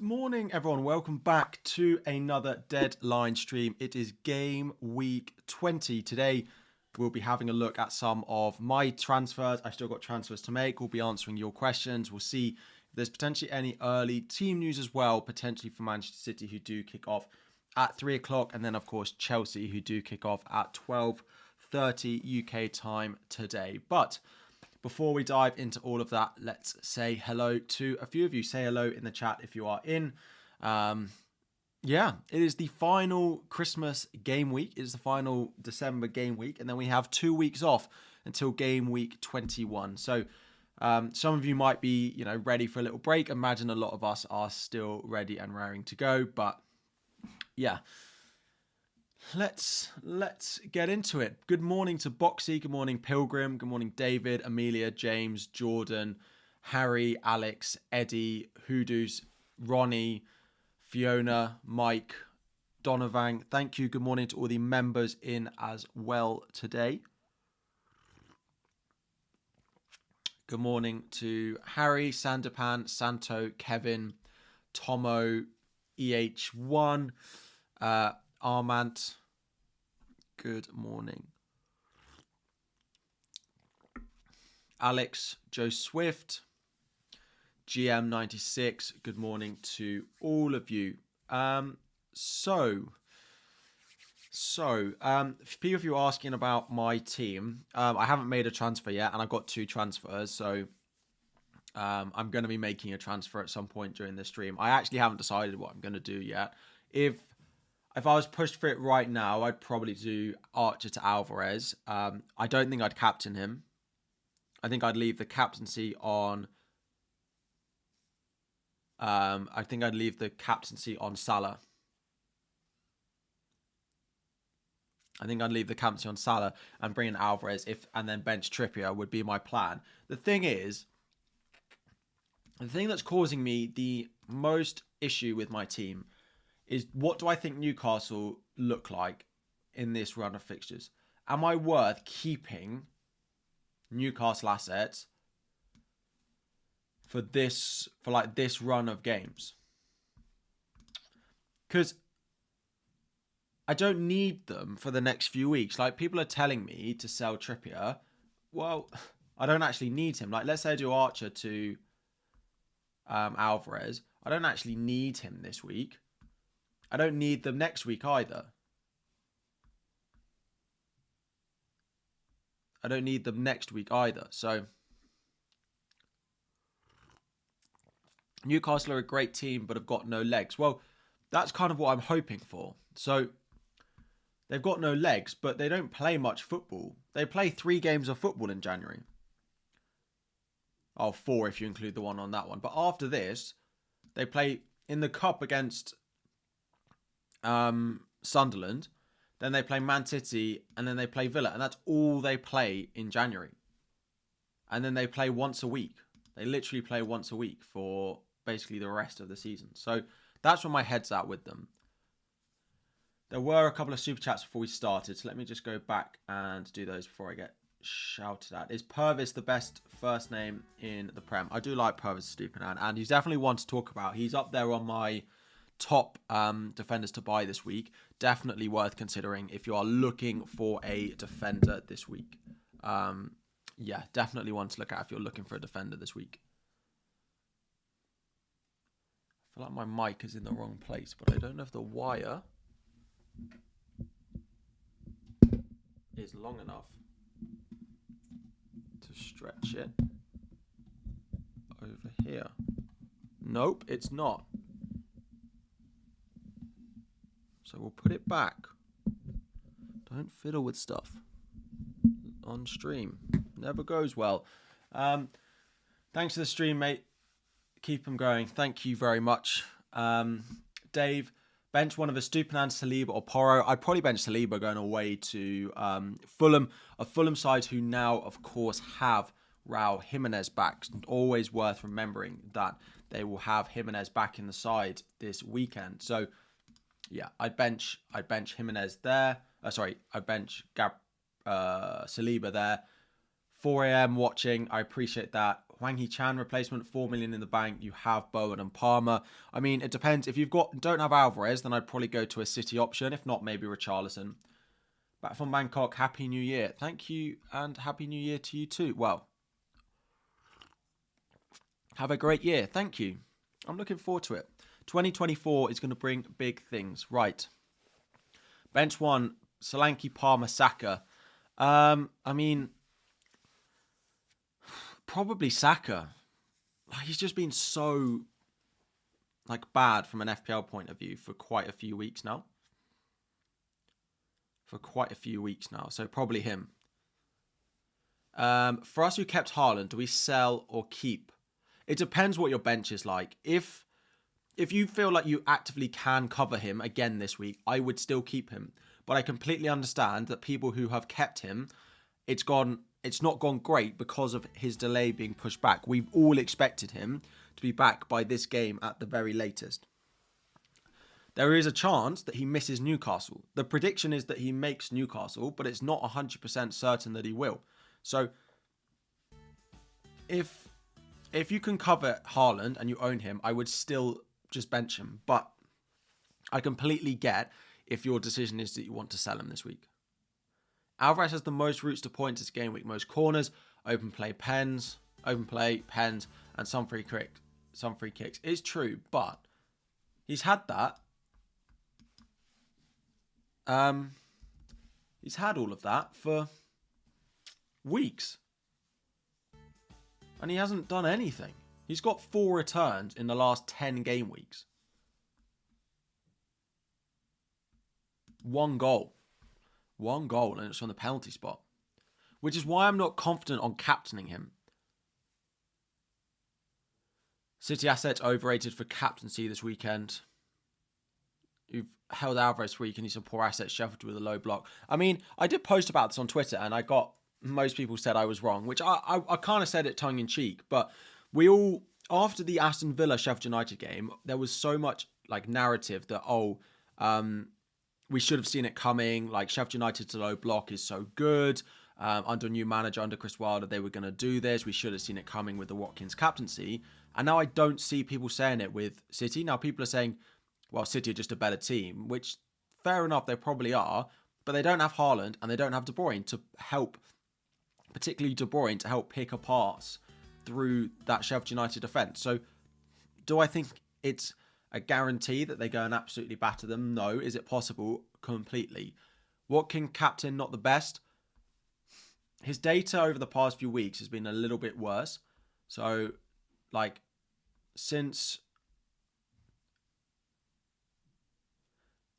Good morning, everyone. Welcome back to another Deadline stream. It is game week 20. Today, we'll be having a look at some of my transfers. I've still got transfers to make. We'll be answering your questions. We'll see if there's potentially any early team news as well, potentially for Manchester City, who do kick off at 3 o'clock. And then, of course, Chelsea, who do kick off at 12:30 UK time today. But before we dive into all of that, let's say hello to a few of you. Say hello in the chat if you are in. Yeah, it is the final Christmas game week. It is the final December game week. And then we have 2 weeks off until game week 21. So some of you might be, ready for a little break. Imagine a lot of us are still ready and raring to go. But yeah. Let's get into it. Good morning to Boxy. Good morning, Pilgrim. Good morning, David, Amelia, James, Jordan, Harry, Alex, Eddie, Hoodoos, Ronnie, Fiona, Mike, Donovan. Thank you. Good morning to all the members in as well today. Good morning to Harry, Sanderpan, Santo, Kevin, Tomo, EH1, Armand, good morning. Alex, Joe Swift, GM96, good morning to all of you. So, people, if you're asking about my team, I haven't made a transfer yet, and I've got 2 transfers, so I'm going to be making a transfer at some point during this stream. I actually haven't decided what I'm going to do yet. If I was pushed for it right now, I'd probably do Archer to Alvarez. I don't think I'd captain him. I think I'd leave the captaincy on. I think I'd leave the captaincy on Salah. And bring in Alvarez and then bench Trippier would be my plan. The thing is, the thing that's causing me the most issue with my team is, what do I think Newcastle look like in this run of fixtures? Am I worth keeping Newcastle assets for this run of games? Because I don't need them for the next few weeks. Like, people are telling me to sell Trippier. Well, I don't actually need him. Like, let's say I do Archer to Alvarez. I don't actually need him this week. I don't need them next week either. So Newcastle are a great team, but have got no legs. Well, that's kind of what I'm hoping for. So they've got no legs, but they don't play much football. They play 3 games of football in January. Oh, 4 if you include the one on that one. But after this, they play in the cup against Sunderland, then they play Man City, and then they play Villa, and that's all they play in January. And then they play once a week. They literally play once a week for basically the rest of the season. So that's where my head's at with them. There were a couple of super chats before we started, so let me just go back and do those before I get shouted at. Is Purvis the best first name in the Prem? I do like Purvis Stupinan, and he's definitely one to talk about. He's up there on my top defenders to buy this week. Definitely worth considering if you are looking for a defender this week. Yeah, definitely one to look at if you're looking for a defender this week. I feel like my mic is in the wrong place, but I don't know if the wire is long enough to stretch it over here. Nope, it's not. So we'll put it back. Don't fiddle with stuff on stream. Never goes well. Thanks for the stream, mate. Keep them going. Thank you very much. Dave, bench one of a Stupinan, Saliba or Porro. I'd probably bench Saliba going away to Fulham. A Fulham side who now, of course, have Raul Jimenez back. Always worth remembering that they will have Jimenez back in the side this weekend. So yeah, I'd bench Jimenez there. I'd bench Saliba there. 4 a.m. watching. I appreciate that. Hwang Hee-chan replacement, 4 million in the bank. You have Bowen and Palmer. I mean, it depends. If you've don't have Alvarez, then I'd probably go to a City option. If not, maybe Richarlison. Back from Bangkok, Happy New Year. Thank you, and Happy New Year to you too. Well, have a great year. Thank you. I'm looking forward to it. 2024 is going to bring big things. Right. Bench 1, Solanke, Palmer, Saka. I mean, probably Saka. He's just been so bad from an FPL point of view for quite a few weeks now. So probably him. For us who kept Haaland, do we sell or keep? It depends what your bench is like. If you feel like you actively can cover him again this week, I would still keep him. But I completely understand that people who have kept him, it's not gone great because of his delay being pushed back. We've all expected him to be back by this game at the very latest. There is a chance that he misses Newcastle. The prediction is that he makes Newcastle, but it's not 100% certain that he will. So if you can cover Haaland and you own him, I would still just bench him. But I completely get if your decision is that you want to sell him this week. Alvarez has the most routes to points this game week, most corners, open play, pens, and some free kicks. It's true, but he's had that. He's had all of that for weeks. And he hasn't done anything. He's got 4 returns in the last 10 game weeks. 1 goal. 1 goal, and it's from the penalty spot. Which is why I'm not confident on captaining him. City assets overrated for captaincy this weekend. You've held Alvarez for a week and he's a poor asset, Sheffield with a low block. I mean, I did post about this on Twitter and I got most people said I was wrong, which I kind of said it tongue in cheek. But we all, after the Aston Villa Sheffield United game, there was so much narrative that, we should have seen it coming. Sheffield United's low block is so good. Under a new manager, under Chris Wilder, they were going to do this. We should have seen it coming with the Watkins captaincy. And now I don't see people saying it with City. Now people are saying, well, City are just a better team, which fair enough, they probably are. But they don't have Haaland and they don't have De Bruyne to help, particularly De Bruyne, to help pick apart through that Sheffield United defence. So do I think it's a guarantee that they go and absolutely batter them? No. Is it possible? Completely. Watkin captain, not the best. His data over the past few weeks has been a little bit worse. So, since...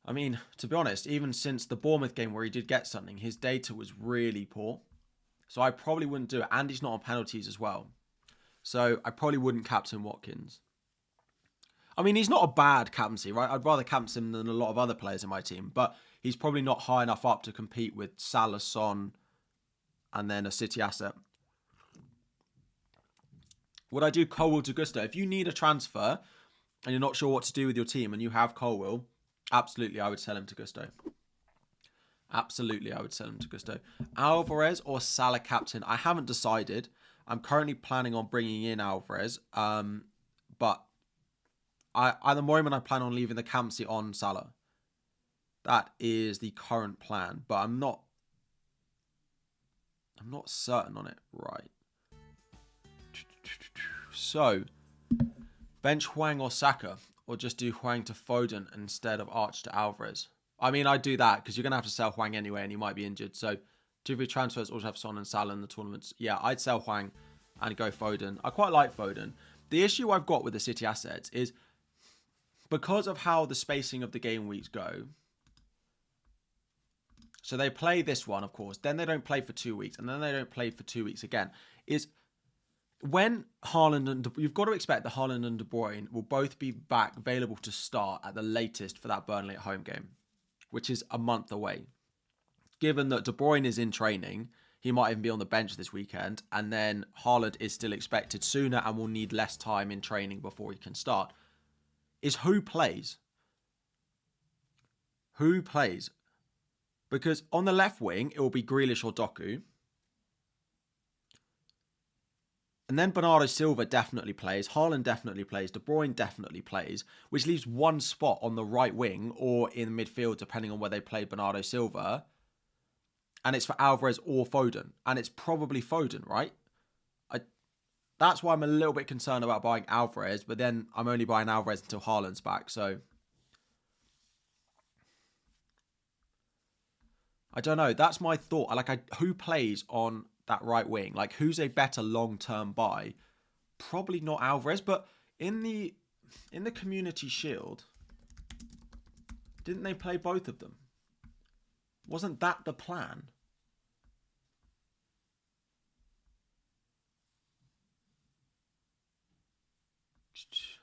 I mean, to be honest, even since the Bournemouth game where he did get something, his data was really poor. So I probably wouldn't do it. And he's not on penalties as well. So I probably wouldn't captain Watkins. I mean, he's not a bad captaincy, right? I'd rather captain him than a lot of other players in my team. But he's probably not high enough up to compete with Salah, Son, and then a City asset. Would I do Colwill to Gusto? If you need a transfer and you're not sure what to do with your team and you have Colwill, absolutely, I would sell him to Gusto. Absolutely, I would sell him to Gusto. Alvarez or Salah captain? I haven't decided. I'm currently planning on bringing in Alvarez. But at the moment, I plan on leaving the captaincy on Salah. That is the current plan. But I'm not certain on it. Right. So, bench Hwang or Saka? Or just do Hwang to Foden instead of Arch to Alvarez? I mean, I'd do that because you're going to have to sell Hwang anyway and he might be injured. So, 2v transfers also have Son and Salah in the tournaments. Yeah, I'd sell Hwang and go Foden. I quite like Foden. The issue I've got with the City assets is because of how the spacing of the game weeks go. So they play this one, of course. Then they don't play for 2 weeks. And then they don't play for 2 weeks again. Is when Haaland and you've got to expect that Haaland and De Bruyne will both be back available to start at the latest for that Burnley at home game, which is a month away. Given that De Bruyne is in training, he might even be on the bench this weekend, and then Haaland is still expected sooner and will need less time in training before he can start. Is who plays? Who plays? Because on the left wing, it will be Grealish or Doku. And then Bernardo Silva definitely plays. Haaland definitely plays. De Bruyne definitely plays, which leaves one spot on the right wing or in midfield, depending on where they play Bernardo Silva. And it's for Alvarez or Foden. And it's probably Foden, right? That's why I'm a little bit concerned about buying Alvarez, but then I'm only buying Alvarez until Haaland's back, so I don't know. That's my thought. Who plays on that right wing? Like, who's a better long-term buy? Probably not Alvarez, but in the Community Shield, didn't they play both of them? Wasn't that the plan?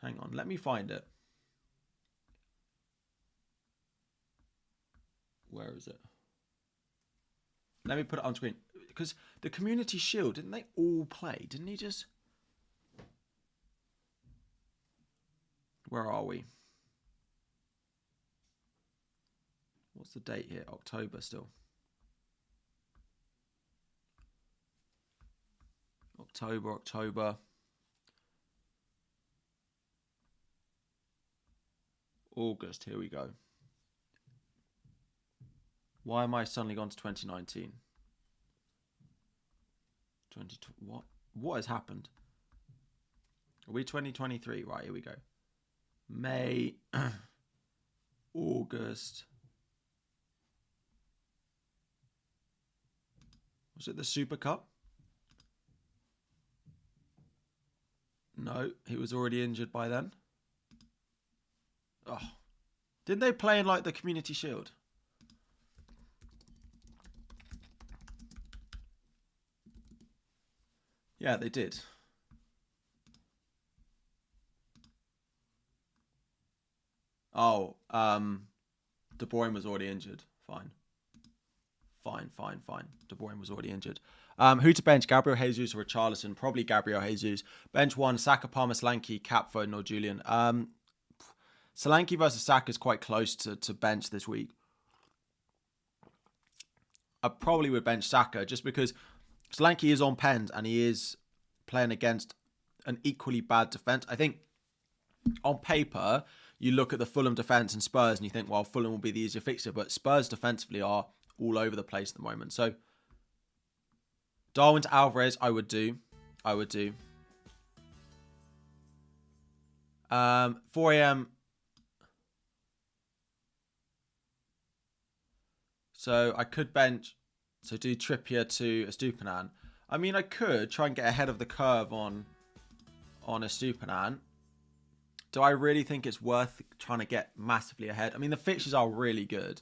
Hang on, let me find it. Where is it? Let me put it on screen. Because the Community Shield, didn't they all play? Didn't he just... Where are we? What's the date here? October still. October. August, here we go. Why am I suddenly gone to 2019? What has happened? Are we 2023? Right, here we go. May, August. Was it the Super Cup? No, he was already injured by then. Oh, didn't they play in like the Community Shield? Yeah, they did. Oh, De Bruyne was already injured. Fine. De Bruyne was already injured. Who to bench? Gabriel Jesus or Richarlison? Probably Gabriel Jesus. Bench 1, Saka, Palmer, Solanke, Cap, Foden or Julian. Solanke versus Saka is quite close to bench this week. I probably would bench Saka just because Solanke is on pens and he is playing against an equally bad defence. I think on paper, you look at the Fulham defence and Spurs and you think, well, Fulham will be the easier fixture, but Spurs defensively are all over the place at the moment. So Darwin to Alvarez, I would do. 4 a.m. So I could bench, so do Trippier to Estupiñán. I mean, I could try and get ahead of the curve on Estupiñán. Do I really think it's worth trying to get massively ahead? I mean, the fixtures are really good,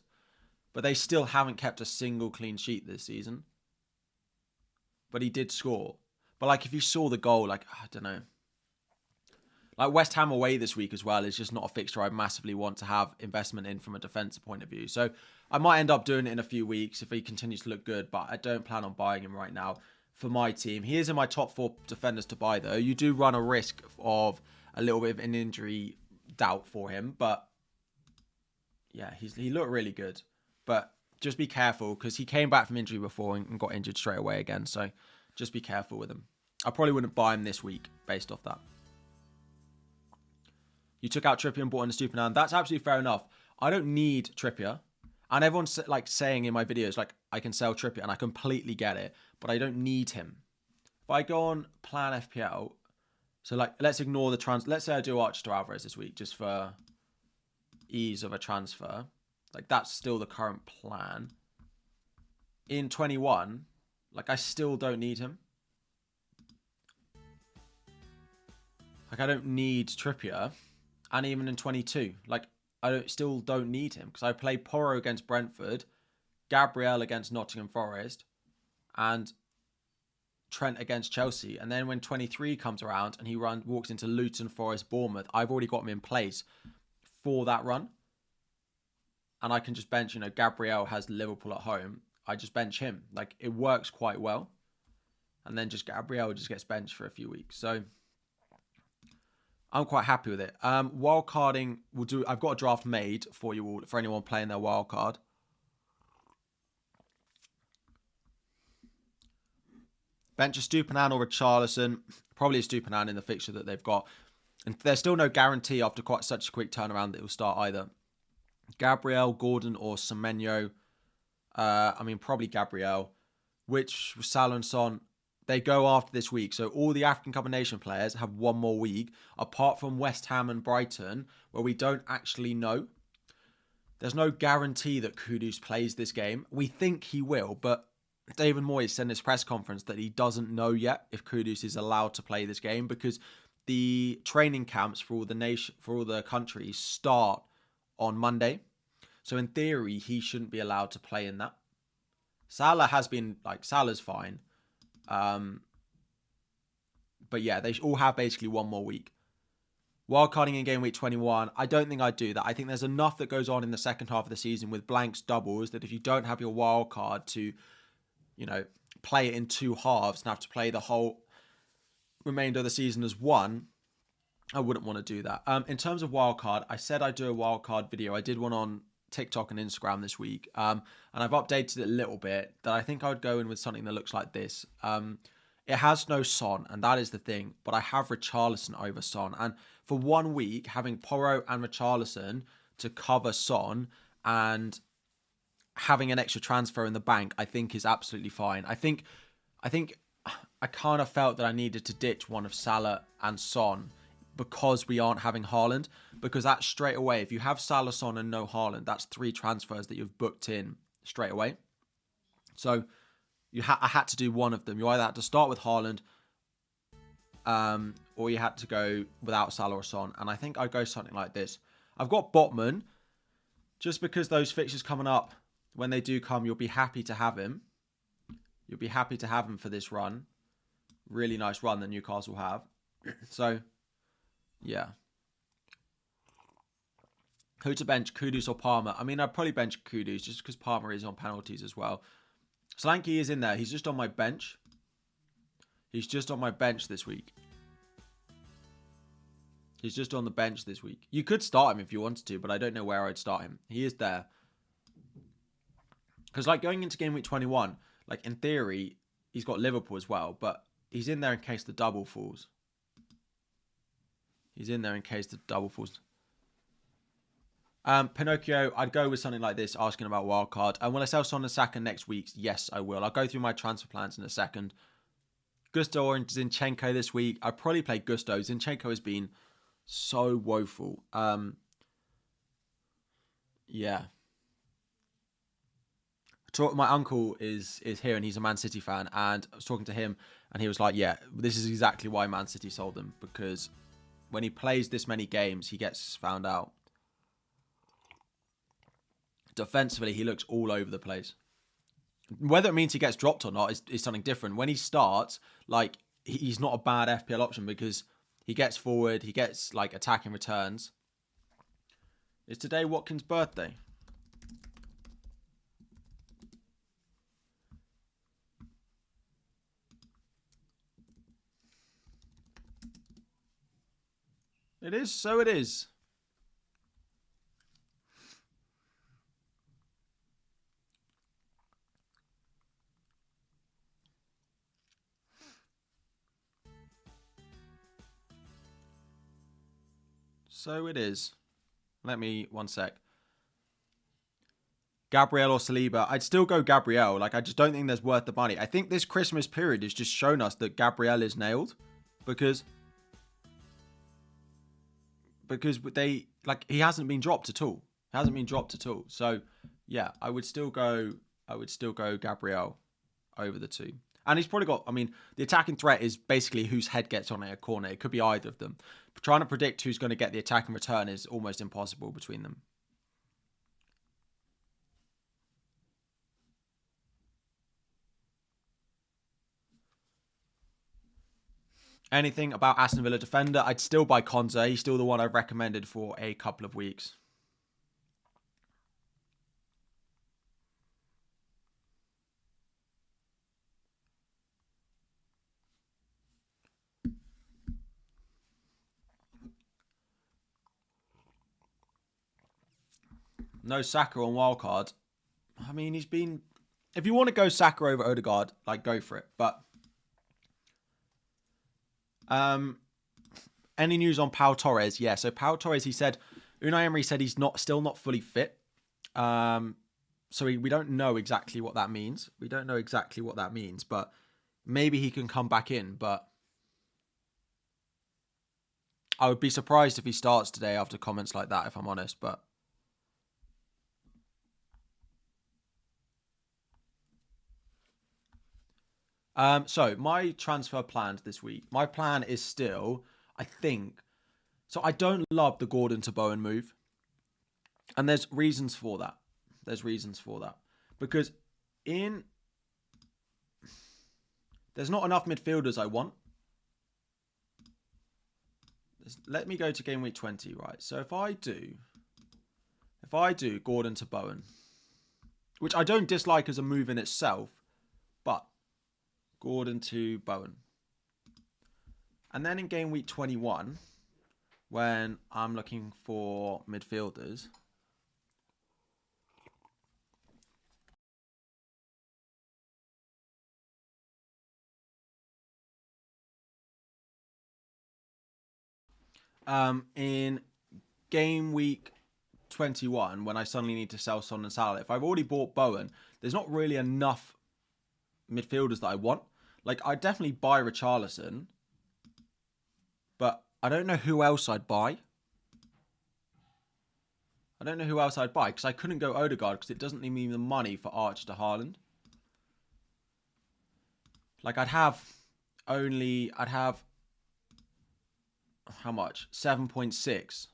but they still haven't kept a single clean sheet this season. But he did score. But like, if you saw the goal, like, I don't know. Like West Ham away this week as well is just not a fixture I massively want to have investment in from a defensive point of view. So I might end up doing it in a few weeks if he continues to look good, but I don't plan on buying him right now for my team. He is in my top 4 defenders to buy though. You do run a risk of a little bit of an injury doubt for him, but yeah, he looked really good. But just be careful because he came back from injury before and got injured straight away again. So just be careful with him. I probably wouldn't buy him this week based off that. You took out Trippier and bought in Estupiñán. That's absolutely fair enough. I don't need Trippier. And everyone's like saying in my videos, like, I can sell Trippier, and I completely get it, but I don't need him. If I go on plan FPL, so like, let's ignore the let's say I do Archer to Alvarez this week, just for ease of a transfer. Like, that's still the current plan. In 21, like, I still don't need him. Like, I don't need Trippier. And even in 22, like, still don't need him because I play Porro against Brentford, Gabriel against Nottingham Forest, and Trent against Chelsea. And then when 23 comes around and he walks into Luton, Forest, Bournemouth, I've already got him in place for that run. And I can just bench, Gabriel has Liverpool at home. I just bench him. Like, it works quite well. And then just Gabriel just gets benched for a few weeks. So I'm quite happy with it. Wildcarding, I've got a draft made for you all, for anyone playing their wildcard. Bench a Stupinan or a Richarlison. Probably a Stupinan in the fixture that they've got. And there's still no guarantee after quite such a quick turnaround that it will start either. Gabriel, Gordon or Semenyo. I mean, probably Gabriel. Which Salah and Son, they go after this week. So all the African Cup of Nations players have one more week, apart from West Ham and Brighton, where we don't actually know. There's no guarantee that Kudus plays this game. We think he will, but David Moyes said in his press conference that he doesn't know yet if Kudus is allowed to play this game because the training camps for all the countries start on Monday. So in theory, he shouldn't be allowed to play in that. Salah has been, Salah's fine. But yeah, they all have basically one more week. Wildcarding in game week 21, I don't think I'd do that. I think there's enough that goes on in the second half of the season with blanks, doubles, that if you don't have your wildcard to, play it in two halves and have to play the whole remainder of the season as one, I wouldn't want to do that. In terms of wildcard, I said I'd do a wildcard video. I did one on TikTok and Instagram this week. And I've updated it a little bit that I think I would go in with something that looks like this. It has no Son, and that is the thing. But I have Richarlison over Son. And for 1 week, having Porro and Richarlison to cover Son and having an extra transfer in the bank, I think is absolutely fine. I think I kind of felt that I needed to ditch one of Salah and Son because we aren't having Haaland. Because that's straight away, if you have Salah, Son and no Haaland, that's 3 transfers that you've booked in straight away. So I had to do one of them. You either had to start with Haaland or you had to go without Salah or Son. And I think I'd go something like this. I've got Botman, just because those fixtures coming up, when they do come, you'll be happy to have him. You'll be happy to have him for this run. Really nice run that Newcastle have. So, yeah. Who to bench, Kudus or Palmer? I mean, I'd probably bench Kudus just because Palmer is on penalties as well. Solanke is in there. He's just on my bench. He's just on my bench this week. He's just on the bench this week. You could start him if you wanted to, but I don't know where I'd start him. He is there. Because, going into game week 21, in theory, he's got Liverpool as well, but he's in there in case the double falls. He's in there in case the double falls. Pinocchio, I'd go with something like this, asking about wildcard. And will I sell Son and Saka next week? Yes, I will. I'll go through my transfer plans in a second. Gusto or Zinchenko this week. I'd probably play Gusto. Zinchenko has been so woeful. Yeah. My uncle is here and he's a Man City fan. And I was talking to him and he was like, yeah, this is exactly why Man City sold him. Because when he plays this many games, he gets found out. Defensively, he looks all over the place. Whether it means he gets dropped or not is something different. When he starts, he's not a bad FPL option because he gets forward, he gets, attacking returns. Is today Watkins' birthday? It is, so it is. So it is. Let me, one sec. Gabriel or Saliba? I'd still go Gabriel. I just don't think there's worth the money. I think this Christmas period has just shown us that Gabriel is nailed. Because they, he hasn't been dropped at all. He hasn't been dropped at all. So, yeah, I would still go Gabriel over the two. And he's probably got, the attacking threat is basically whose head gets on a corner. It could be either of them. But trying to predict who's going to get the attacking return is almost impossible between them. Anything about Aston Villa defender? I'd still buy Konza. He's still the one I've recommended for a couple of weeks. No Saka on wildcard. He's been... If you want to go Saka over Odegaard, go for it. But Any news on Pau Torres? Yeah, so Pau Torres, he said, Unai Emery said he's still not fully fit. So we don't know exactly what that means. But maybe he can come back in. But I would be surprised if he starts today after comments like that, if I'm honest. But so my transfer plans this week. My plan is still, I think, so I don't love the Gordon to Bowen move. And there's reasons for that. Because there's not enough midfielders I want. Let me go to game week 20, right? So if I do Gordon to Bowen, which I don't dislike as a move in itself, but Gordon to Bowen. And then in game week 21, when I'm looking for midfielders, in game week 21, when I suddenly need to sell Son and Salah, if I've already bought Bowen, there's not really enough midfielders that I want. Like, I'd definitely buy Richarlison, but I don't know who else I'd buy. Because I couldn't go Odegaard because it doesn't leave me the money for Archer to Haaland. Like, I'd have how much? 7.6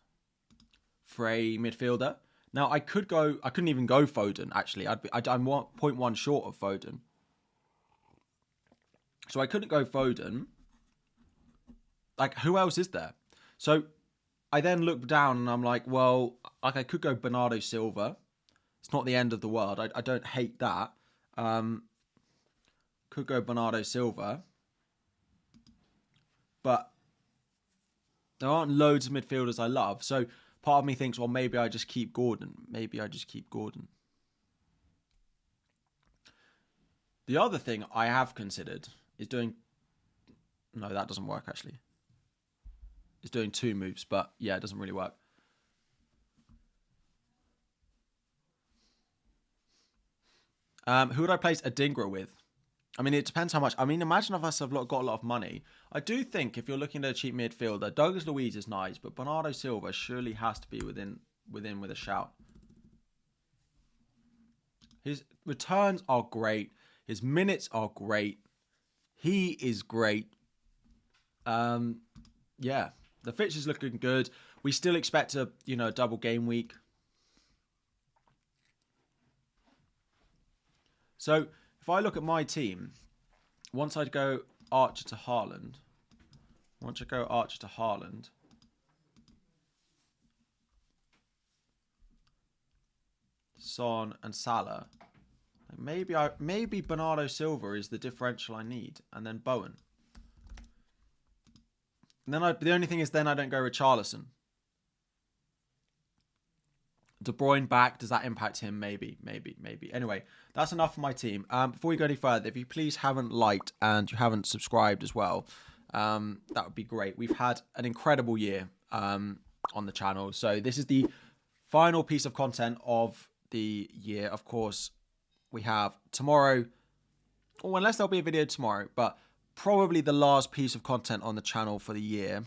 for a midfielder. Now I couldn't even go Foden actually. I'm 0.1 short of Foden. So I couldn't go Foden. Like, who else is there? So I then look down and I'm like, well, like, I could go Bernardo Silva. It's not the end of the world. I don't hate that. Could go Bernardo Silva. But there aren't loads of midfielders I love. So part of me thinks, well, maybe I just keep Gordon. The other thing I have considered is doing... No, that doesn't work, actually. It's doing 2 moves, but yeah, it doesn't really work. Who would I place Adingra with? I mean, it depends how much. I mean, imagine if I've got a lot of money. I do think if you're looking at a cheap midfielder, Douglas Luiz is nice, but Bernardo Silva surely has to be within with a shout. His returns are great. His minutes are great. He is great. Yeah, the fixture's looking good. We still expect a double game week. So if I look at my team, once I go Archer to Haaland, Son and Salah, maybe Bernardo Silva is the differential I need, and then Bowen. And then the only thing is then I don't go Richarlison. De Bruyne back, does that impact him? Maybe. Anyway, that's enough for my team. Before we go any further, if you please haven't liked and you haven't subscribed as well, that would be great. We've had an incredible year on the channel. So this is the final piece of content of the year. Of course, we have tomorrow, or unless there'll be a video tomorrow, but probably the last piece of content on the channel for the year.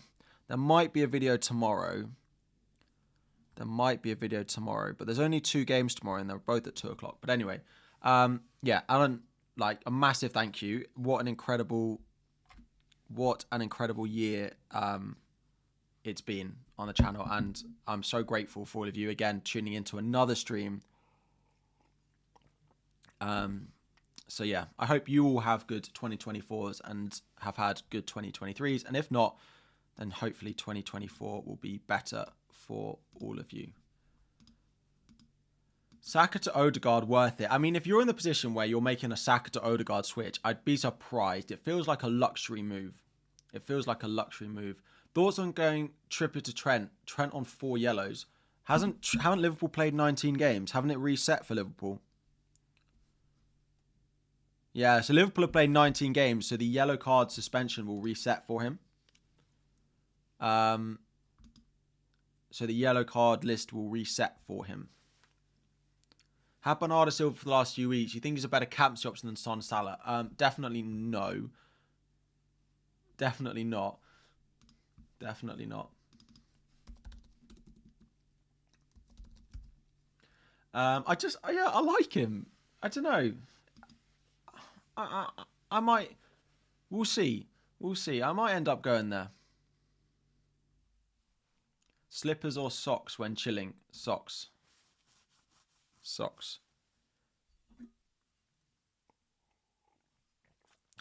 There might be a video tomorrow. But there's only 2 games tomorrow and they're both at 2 o'clock. But anyway, yeah, Alan, like, a massive thank you. What an incredible year it's been on the channel. And I'm so grateful for all of you, again, tuning into another stream. So yeah, I hope you all have good 2024s and have had good 2023s. And if not, then hopefully 2024 will be better for all of you. Saka to Odegaard, worth it. I mean, if you're in the position where you're making a Saka to Odegaard switch, I'd be surprised. It feels like a luxury move. Thoughts on going Trippier to Trent? Trent on 4 yellows. Haven't Liverpool played 19 games? Haven't it reset for Liverpool? Yeah, so Liverpool have played 19 games, so the yellow card suspension will reset for him. So the yellow card list will reset for him. Had Bernardo Silva for the last few weeks. You think he's a better captaincy option than Son Salah? Definitely no. Definitely not. Definitely not. I like him. I don't know. I might. We'll see. We'll see. I might end up going there. Slippers or socks when chilling? Socks. Socks.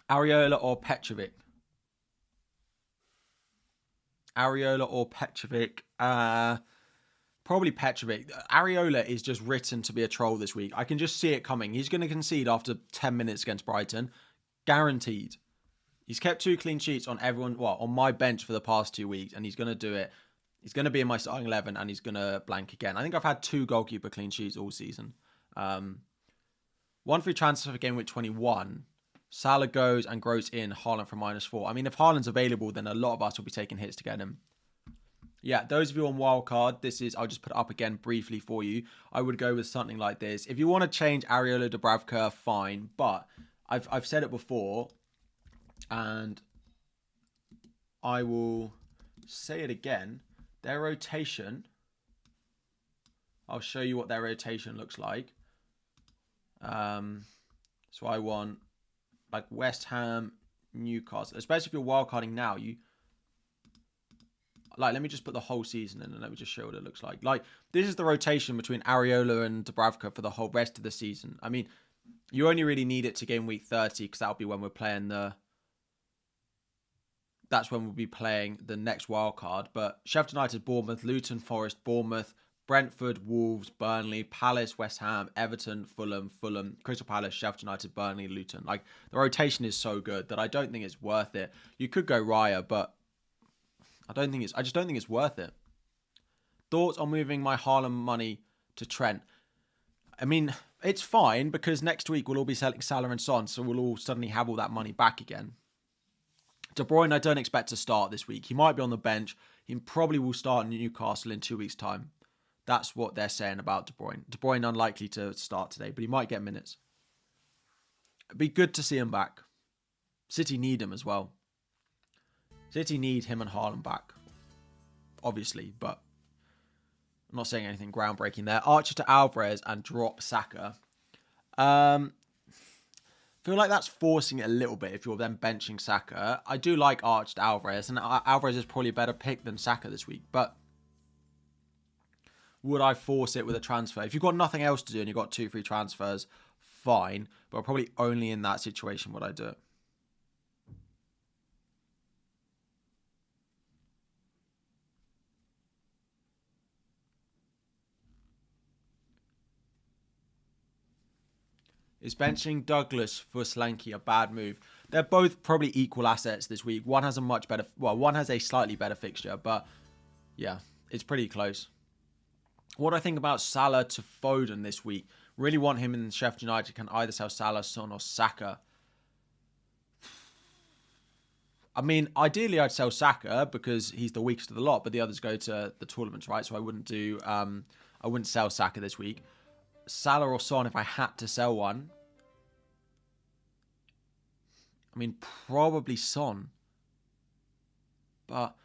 Areola or Petrovic? Areola or Petrovic? Probably Petrovic. Areola is just written to be a troll this week. I can just see it coming. He's going to concede after 10 minutes against Brighton. Guaranteed. He's kept 2 clean sheets on everyone, well, on my bench for the past 2 weeks, and he's going to do it. He's going to be in my starting 11, and he's going to blank again. I think I've had 2 goalkeeper clean sheets all season. 1 free transfer for Gameweek 21. Salah goes and grows in Haaland for -4. I mean, if Haaland's available, then a lot of us will be taking hits to get him. Yeah, those of you on Wildcard, this is, I'll just put it up again briefly for you. I would go with something like this. If you want to change Areola to Dubravka, fine. But I've said it before, and I will say it again. Their rotation, I'll show you what their rotation looks like. So I want like West Ham, Newcastle, especially if you're wildcarding now, let me just put the whole season in and let me just show what it looks like. Like, this is the rotation between Areola and Dubravka for the whole rest of the season. I mean, you only really need it to game week 30 because that'll be when we're playing that's when we'll be playing the next wild card. But Sheffield United, Bournemouth, Luton, Forest, Bournemouth, Brentford, Wolves, Burnley, Palace, West Ham, Everton, Fulham, Crystal Palace, Sheffield United, Burnley, Luton. Like, the rotation is so good that I don't think it's worth it. You could go Raya, but I just don't think it's worth it. Thoughts on moving my Haaland money to Trent? I mean, it's fine because next week we'll all be selling Salah and Son, so we'll all suddenly have all that money back again. De Bruyne, I don't expect to start this week. He might be on the bench. He probably will start in Newcastle in 2 weeks' time. That's what they're saying about De Bruyne. De Bruyne unlikely to start today, but he might get minutes. It'd be good to see him back. City need him as well. City need him and Haaland back, obviously, but I'm not saying anything groundbreaking there. Archer to Alvarez and drop Saka. Feel like that's forcing it a little bit if you're then benching Saka. I do like Archer to Alvarez, and Alvarez is probably a better pick than Saka this week, but would I force it with a transfer? If you've got nothing else to do and you've got 2 free transfers, fine, but probably only in that situation would I do it. Is benching Douglas for Solanke a bad move? They're both probably equal assets this week. One has a slightly better fixture, but yeah, it's pretty close. What do I think about Salah to Foden this week? Really want him in Sheffield United. Can either sell Salah, Son, or Saka? I mean, ideally I'd sell Saka because he's the weakest of the lot, but the others go to the tournaments, right? So I wouldn't sell Saka this week. Salah or Son, if I had to sell one, I mean, probably Son. But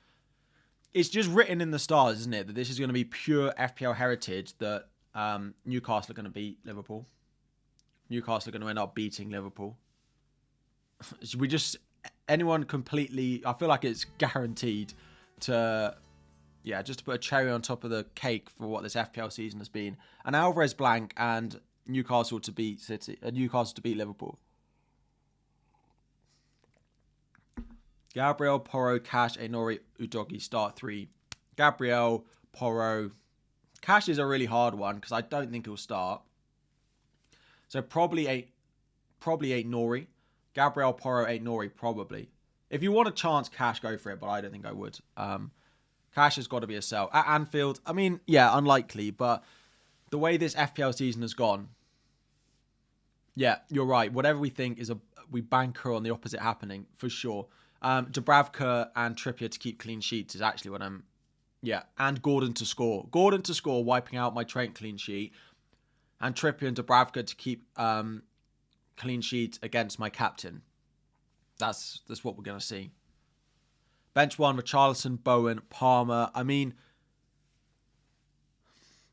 it's just written in the stars, isn't it, that this is going to be pure FPL heritage, that Newcastle are going to beat Liverpool. Newcastle are going to end up beating Liverpool. Anyone completely, I feel like it's guaranteed to, just to put a cherry on top of the cake for what this FPL season has been. An Alvarez blank and Newcastle to beat Liverpool. Gabriel, Porro, Cash, Ainori, Udogi, start 3. Gabriel, Porro. Cash is a really hard one because I don't think he'll start. So probably 8 Nori. Gabriel, Porro, 8 Nori, probably. If you want a chance, Cash, go for it, but I don't think I would. Cash has got to be a sell. At Anfield, I mean, yeah, unlikely, but the way this FPL season has gone, yeah, you're right. Whatever we think we banker on the opposite happening, for sure. Dubravka and Trippier to keep clean sheets is actually what I'm... Yeah, and Gordon to score. Gordon to score, wiping out my Trent clean sheet. And Trippier and Dubravka to keep clean sheets against my captain. That's what we're going to see. Bench 1, Richarlison, Bowen, Palmer. I mean,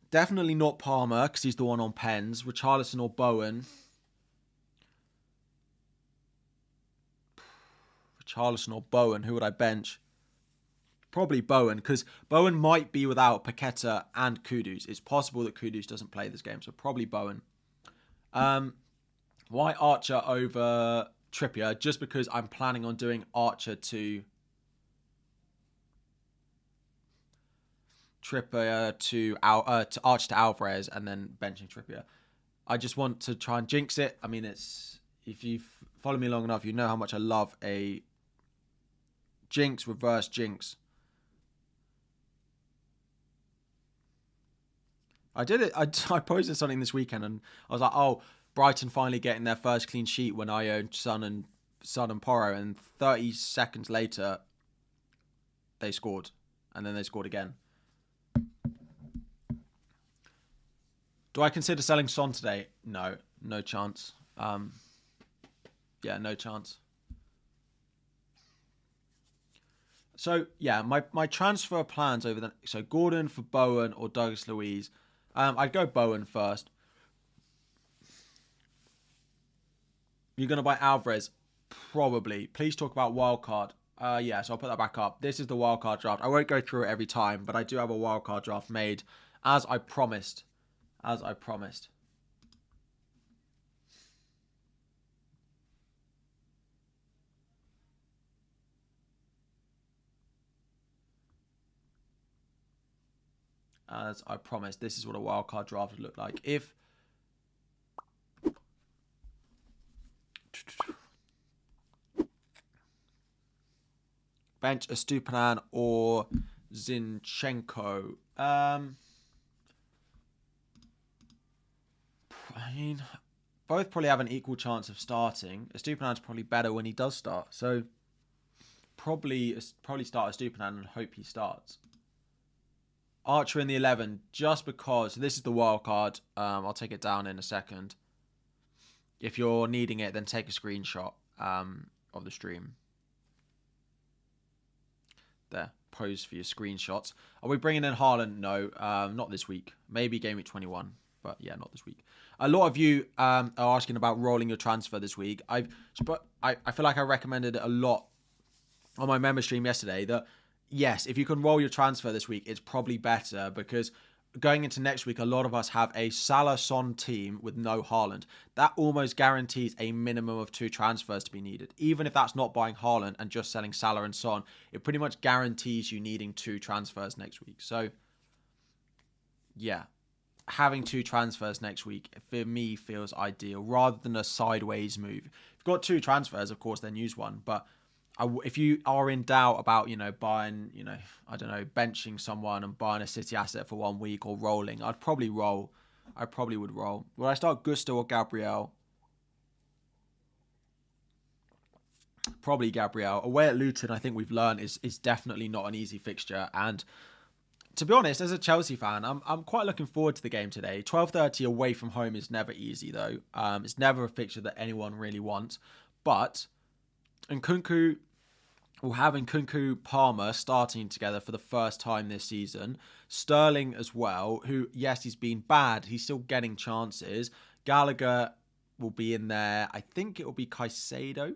definitely not Palmer because he's the one on pens. Richarlison or Bowen. Richarlison or Bowen. Who would I bench? Probably Bowen, because Bowen might be without Paqueta and Kudus. It's possible that Kudus doesn't play this game, so probably Bowen. Why Archer over Trippier? Just because I'm planning on doing Archer to Trippier to Archer to Alvarez and then benching Trippier. I just want to try and jinx it. I mean, it's if you follow me long enough, you know how much I love a jinx, reverse jinx. I did it. I posted something this weekend and I was like, oh, Brighton finally getting their first clean sheet when I owned Son and Porro, and 30 seconds later they scored, and then they scored again. Do I consider selling Son today? No chance. Yeah, no chance. So yeah, my transfer plans over the so Gordon for Bowen or Douglas Luiz. I'd go Bowen first. You're going to buy Alvarez? Probably. Please talk about Wildcard. Yeah, so I'll put that back up. This is the Wildcard draft. I won't go through it every time, but I do have a Wildcard draft made, as I promised. As I promised. As I promised. This is what a Wildcard draft would look like. If... bench Estupiñán or Zinchenko. I mean, both probably have an equal chance of starting. Estupiñán's probably better when he does start. So probably start Estupiñán and hope he starts. Archer in the 11, just because this is the wild card. I'll take it down in a second. If you're needing it, then take a screenshot of the stream. There, pose for your screenshots. Are we bringing in Haaland? No, not this week. Maybe Game Week 21, but yeah, not this week. A lot of you are asking about rolling your transfer this week. I feel like I recommended it a lot on my member stream yesterday that yes, if you can roll your transfer this week, it's probably better because going into next week, a lot of us have a Salah-Son team with no Haaland. That almost guarantees a minimum of 2 transfers to be needed. Even if that's not buying Haaland and just selling Salah and Son, it pretty much guarantees you needing 2 transfers next week. So, yeah, having 2 transfers next week, for me, feels ideal rather than a sideways move. If you've got 2 transfers, of course, then use one. But if you are in doubt about, buying, I don't know, benching someone and buying a City asset for 1 week or rolling, I'd probably roll. I probably would roll. Would I start Gusto or Gabriel? Probably Gabriel. Away at Luton, I think we've learned is definitely not an easy fixture. And to be honest, as a Chelsea fan, I'm quite looking forward to the game today. 12:30 away from home is never easy, though. It's never a fixture that anyone really wants. But Nkunku... we'll have Nkunku Palmer starting together for the first time this season. Sterling as well, who, yes, he's been bad. He's still getting chances. Gallagher will be in there. I think it will be Caicedo.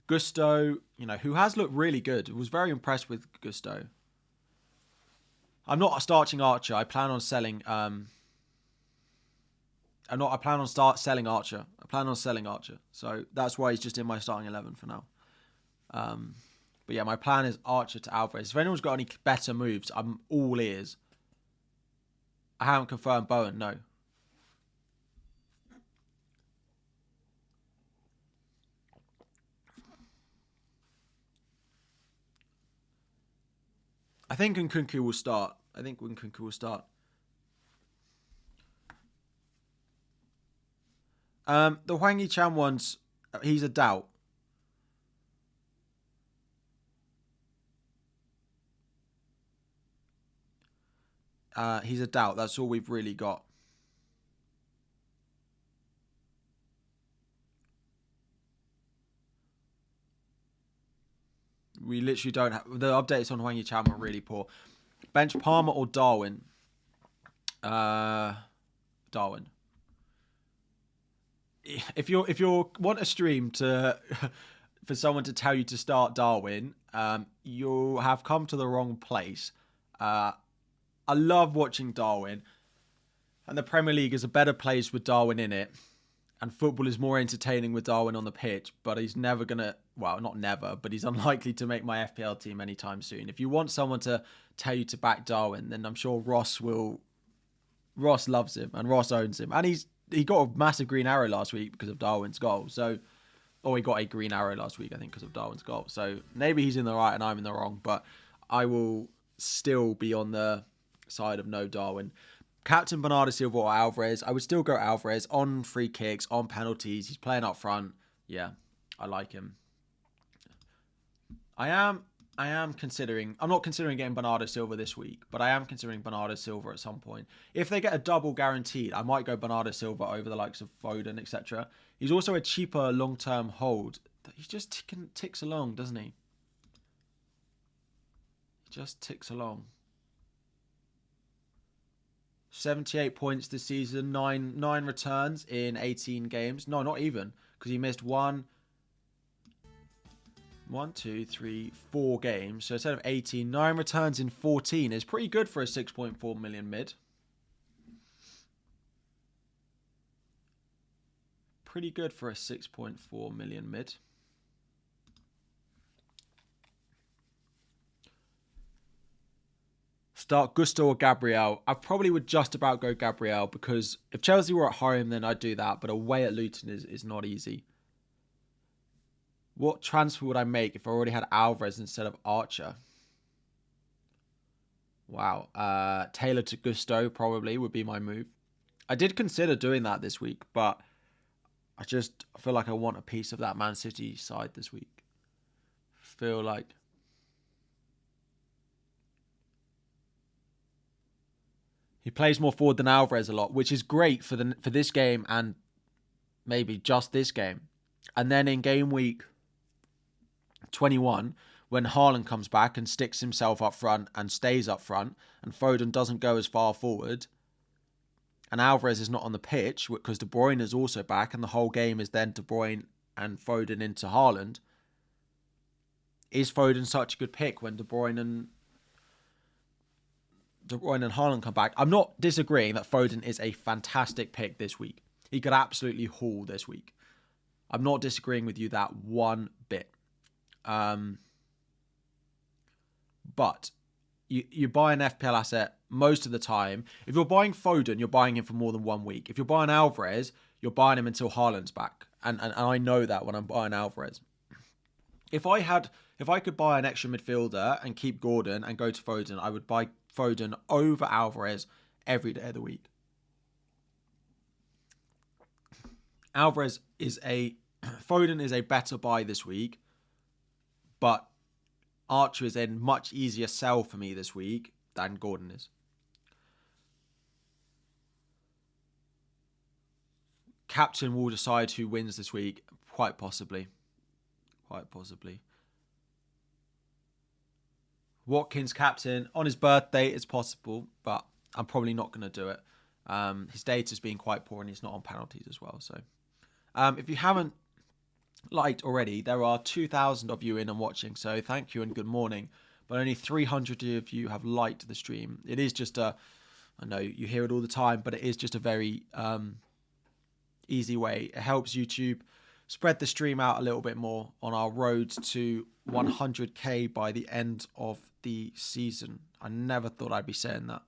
Gusto, who has looked really good. I was very impressed with Gusto. I'm not starting Archer. I plan on selling... I plan on selling Archer. So that's why he's just in my starting 11 for now. But yeah, my plan is Archer to Alvarez. If anyone's got any better moves, I'm all ears. I haven't confirmed Bowen, no. I think Nkunku will start. The Hwang Hee-chan ones, He's a doubt. He's a doubt. That's all we've really got. We literally don't have... The updates on Hwang Yi-chan are really poor. Bench Palmer or Darwin? Darwin. If you want a stream to for someone to tell you to start Darwin, you have come to the wrong place. I love watching Darwin, and the Premier League is a better place with Darwin in it, and football is more entertaining with Darwin on the pitch, but he's never gonna, well, not never, but he's unlikely to make my FPL team anytime soon. If you want someone to tell you to back Darwin, then I'm sure Ross loves him, and Ross owns him, and he got a massive green arrow last week because of Darwin's goal. So, or he got a green arrow last week, I think, because of Darwin's goal. So maybe he's in the right and I'm in the wrong, but I will still be on the side of no Darwin. Captain Bernardo Silva or Alvarez? I would still go Alvarez on free kicks, on penalties. He's playing up front. Yeah, I like him. I am considering... I'm not considering getting Bernardo Silva this week, but I am considering Bernardo Silva at some point. If they get a double guaranteed, I might go Bernardo Silva over the likes of Foden, etc. He's also a cheaper long-term hold. He just ticks along, doesn't he? He just ticks along. 78 points this season, 9 returns in 18 games. No, not even, because he missed 1, 2, 3, 4 games. So instead of 18, 9 returns in 14 is pretty good for a 6.4 million mid. Pretty good for a 6.4 million mid. Start Gusto or Gabriel? I probably would just about go Gabriel, because if Chelsea were at home, then I'd do that. But away at Luton is not easy. What transfer would I make if I already had Alvarez instead of Archer? Wow. Taylor to Gusto probably would be my move. I did consider doing that this week, but I just feel like I want a piece of that Man City side this week. Feel like... He plays more forward than Alvarez a lot, which is great for this game and maybe just this game. And then in game week 21, when Haaland comes back and sticks himself up front and stays up front, and Foden doesn't go as far forward, and Alvarez is not on the pitch because De Bruyne is also back, and the whole game is then De Bruyne and Foden into Haaland. Is Foden such a good pick when De Bruyne and Haaland come back? I'm not disagreeing that Foden is a fantastic pick this week. He could absolutely haul this week. I'm not disagreeing with you that one bit. But you buy an FPL asset most of the time. If you're buying Foden, you're buying him for more than 1 week. If you're buying Alvarez, you're buying him until Haaland's back. And I know that when I'm buying Alvarez. If I could buy an extra midfielder and keep Gordon and go to Foden, I would buy Foden over Alvarez every day of the week. Foden is a better buy this week, but Archer is a much easier sell for me this week than Gordon is. Captain will decide who wins this week, quite possibly. Quite possibly. Watkins captain on his birthday, it's possible, but I'm probably not going to do it. His data's been quite poor and he's not on penalties as well. So, if you haven't liked already, there are 2,000 of you in and watching, so thank you and good morning. But only 300 of you have liked the stream. It is just I know you hear it all the time, but it is just a very easy way. It helps YouTube spread the stream out a little bit more on our road to 100k by the end of the season. I never thought I'd be saying that.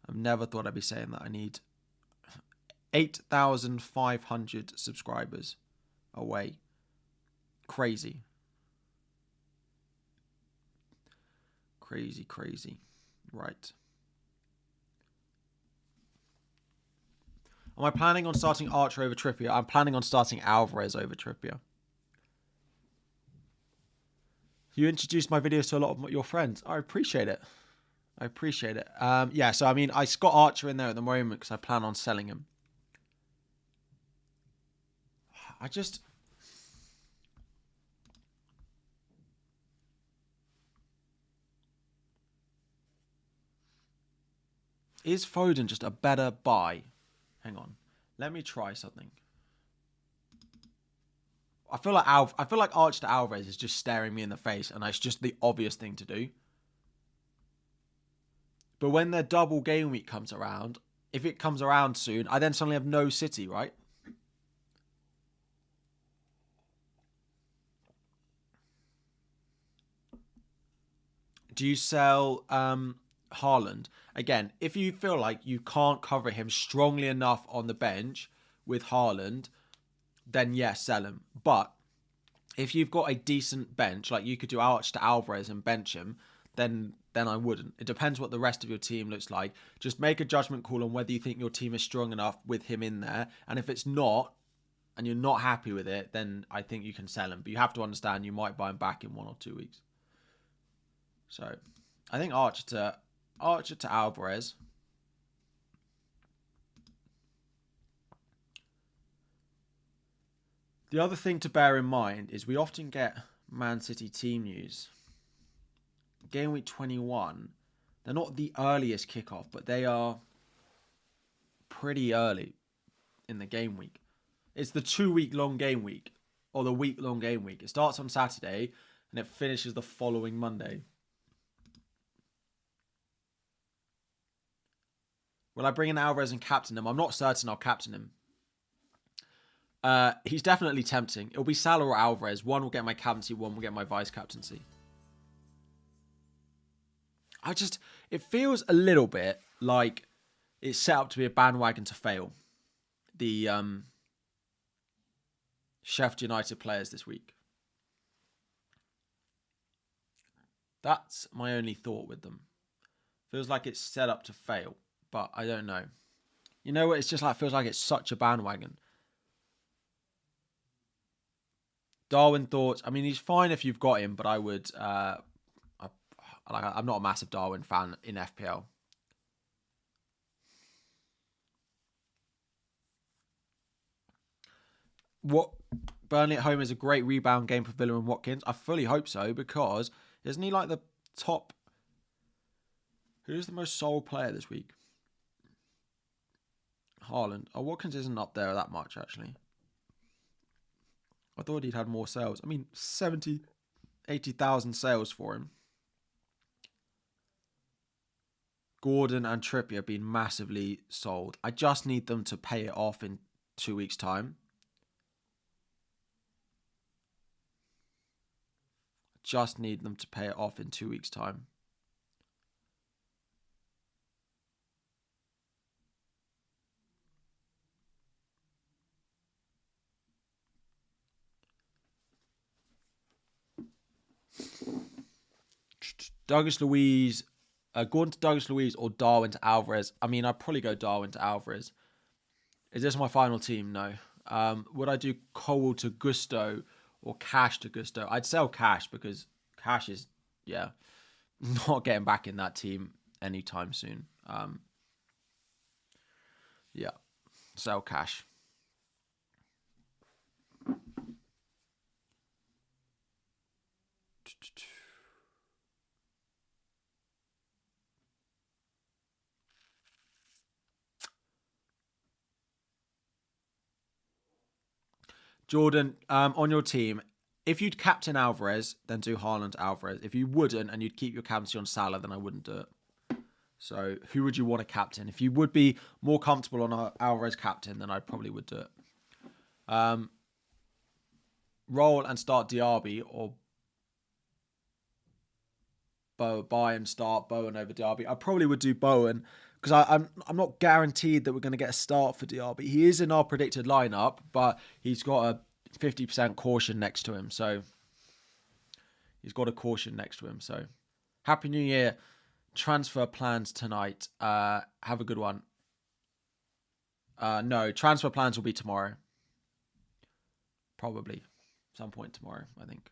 I need 8,500 subscribers away. Crazy. Right. Am I planning on starting Archer over Trippier? I'm planning on starting Alvarez over Trippier. You introduced my videos to a lot of your friends. I appreciate it. I appreciate it. Yeah, so I mean, I got Archer in there at the moment because I plan on selling him. I just... Is Foden just a better buy? Hang on. Let me try something. I feel like Archer to Alvarez is just staring me in the face, and it's just the obvious thing to do. But when their double game week comes around, if it comes around soon, I then suddenly have no City, right? Do you sell Haaland? Again, if you feel like you can't cover him strongly enough on the bench with Haaland, then yes, sell him. But if you've got a decent bench, like you could do Arch to Alvarez and bench him, then I wouldn't. It depends what the rest of your team looks like. Just make a judgment call on whether you think your team is strong enough with him in there. And if it's not, and you're not happy with it, then I think you can sell him. But you have to understand you might buy him back in 1 or 2 weeks. So I think Archer to Alvarez. The other thing to bear in mind is we often get Man City team news. Game week 21, they're not the earliest kickoff, but they are pretty early in the game week. It's the 2-week-long game week, or the week-long game week. It starts on Saturday, and it finishes the following Monday. Will I bring in Alvarez and captain him? I'm not certain I'll captain him. He's definitely tempting. It'll be Salah or Alvarez. One will get my captaincy, one will get my vice captaincy. It feels a little bit like it's set up to be a bandwagon to fail. The Sheffield United players this week. That's my only thought with them. Feels like it's set up to fail, but I don't know. You know what? It's just like, feels like it's such a bandwagon. Darwin thoughts. I mean, he's fine if you've got him, but I would... I'm not a massive Darwin fan in FPL. What Burnley at home is a great rebound game for Villa and Watkins. I fully hope so, because isn't he like the top... Who's the most sold player this week? Haaland. Oh, Watkins isn't up there that much, actually. I thought he'd had more sales. I mean, 70, 80,000 sales for him. Gordon and Trippier have been massively sold. I just need them to pay it off in 2 weeks' time. Just need them to pay it off in 2 weeks' time. Douglas Luiz, Gordon to Douglas Luiz or Darwin to Alvarez. I mean, I'd probably go Darwin to Alvarez. Is this my final team? No. Would I do Cole to Gusto or Cash to Gusto? I'd sell Cash because Cash is, not getting back in that team anytime soon. Sell Cash. Jordan, on your team, if you'd captain Alvarez, then do Haaland Alvarez. If you wouldn't and you'd keep your captaincy on Salah, then I wouldn't do it. So who would you want to captain? If you would be more comfortable on Alvarez captain, then I probably would do it. Roll and start Diaby, or buy and start Bowen over Diaby. I probably would do Bowen, because I'm not guaranteed that we're going to get a start for Diaby. He is in our predicted lineup, but he's got a 50% caution next to him. So he's got a caution next to him. So Happy New Year. Transfer plans tonight. Have a good one. No, transfer plans will be tomorrow. Probably. Some point tomorrow, I think.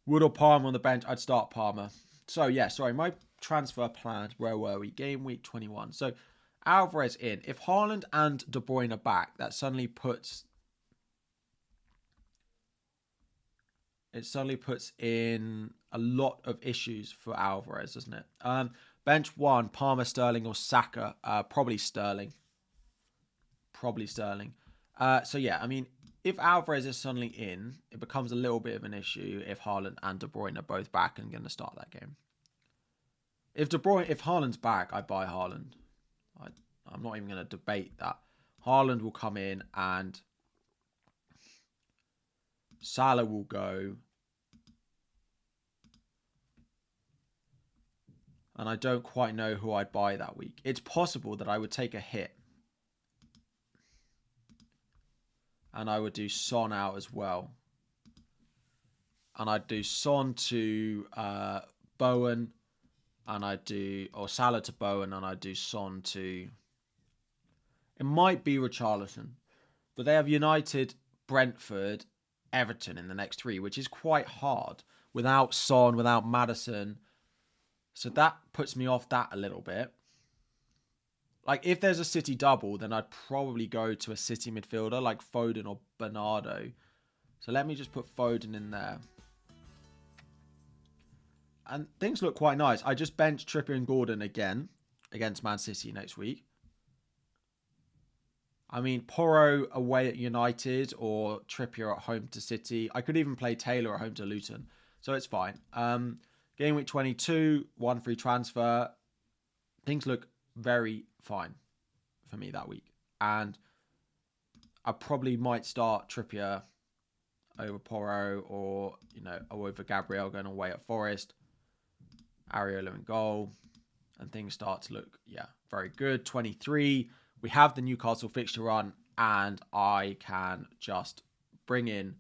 Wood or Palmer on the bench? I'd start Palmer. So, yeah, sorry. My transfer plans, where were we? Game week 21. So, Alvarez in. If Haaland and De Bruyne are back, that suddenly puts... It suddenly puts in a lot of issues for Alvarez, doesn't it? Bench 1, Palmer, Sterling or Saka. Probably Sterling. So, yeah, I mean, if Alvarez is suddenly in, it becomes a little bit of an issue if Haaland and De Bruyne are both back and going to start that game. If Haaland's back, I buy Haaland. I'm not even going to debate that. Haaland will come in and Salah will go. And I don't quite know who I'd buy that week. It's possible that I would take a hit. And I would do Son out as well. And I'd do Son to Bowen. And I'd do... Or Salah to Bowen. And I'd do Son to... It might be Richarlison. But they have United, Brentford, Everton in the next 3. Which is quite hard. Without Son, without Maddison. So that puts me off that a little bit. Like, if there's a City double, then I'd probably go to a City midfielder like Foden or Bernardo. So let me just put Foden in there. And things look quite nice. I just benched Trippier and Gordon again against Man City next week. I mean, Porro away at United or Trippier at home to City. I could even play Taylor at home to Luton. So it's fine. Game week 22, 1 free transfer. Things look very fine for me that week. And I probably might start Trippier over Porro or, over Gabriel going away at Forest. Areola in goal. And things start to look, very good. 23. We have the Newcastle fixture run. And I can just bring in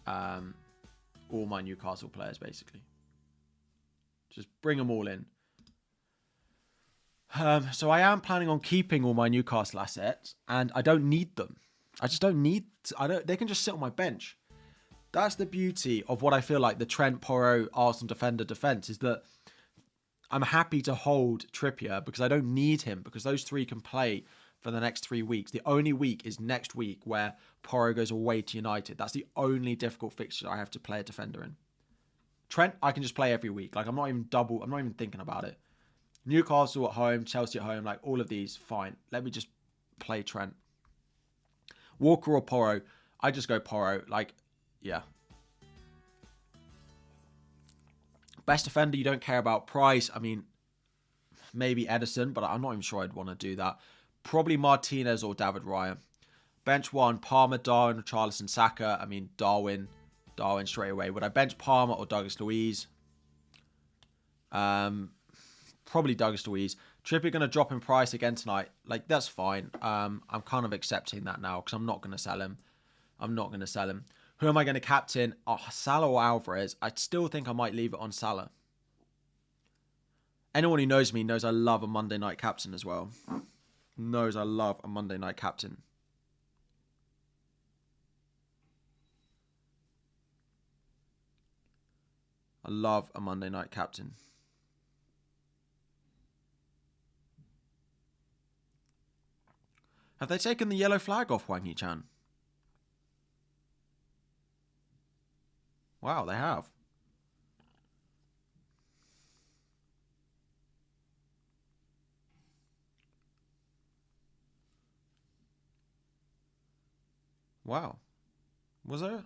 all my Newcastle players, basically. Just bring them all in. So I am planning on keeping all my Newcastle assets, and I don't need them. I just don't need... They can just sit on my bench. That's the beauty of what I feel like the Trent, Porro, Arsenal defender defence, is that I'm happy to hold Trippier because I don't need him, because those 3 can play for the next 3 weeks. The only week is next week where Porro goes away to United. That's the only difficult fixture I have to play a defender in. Trent, I can just play every week. Like, I'm not even thinking about it. Newcastle at home, Chelsea at home, like all of these, fine. Let me just play Trent. Walker or Porro, I just go Porro. Like, yeah. Best defender, you don't care about price. I mean, maybe Edison, but I'm not even sure I'd want to do that. Probably Martinez or David Raya. Bench 1, Palmer, Darwin, Richarlison, Saka. I mean, Darwin straight away. Would I bench Palmer or Douglas Luiz? Probably Douglas Luiz. Trippier going to drop in price again tonight. Like, that's fine. I'm kind of accepting that now because I'm not going to sell him. Who am I going to captain? Oh, Salah or Alvarez? I still think I might leave it on Salah. Anyone who knows me knows I love a Monday night captain as well. Knows I love a Monday night captain. I love a Monday night captain. Have they taken the yellow flag off Wang Yi-chan? Wow, they have. Wow. Was there?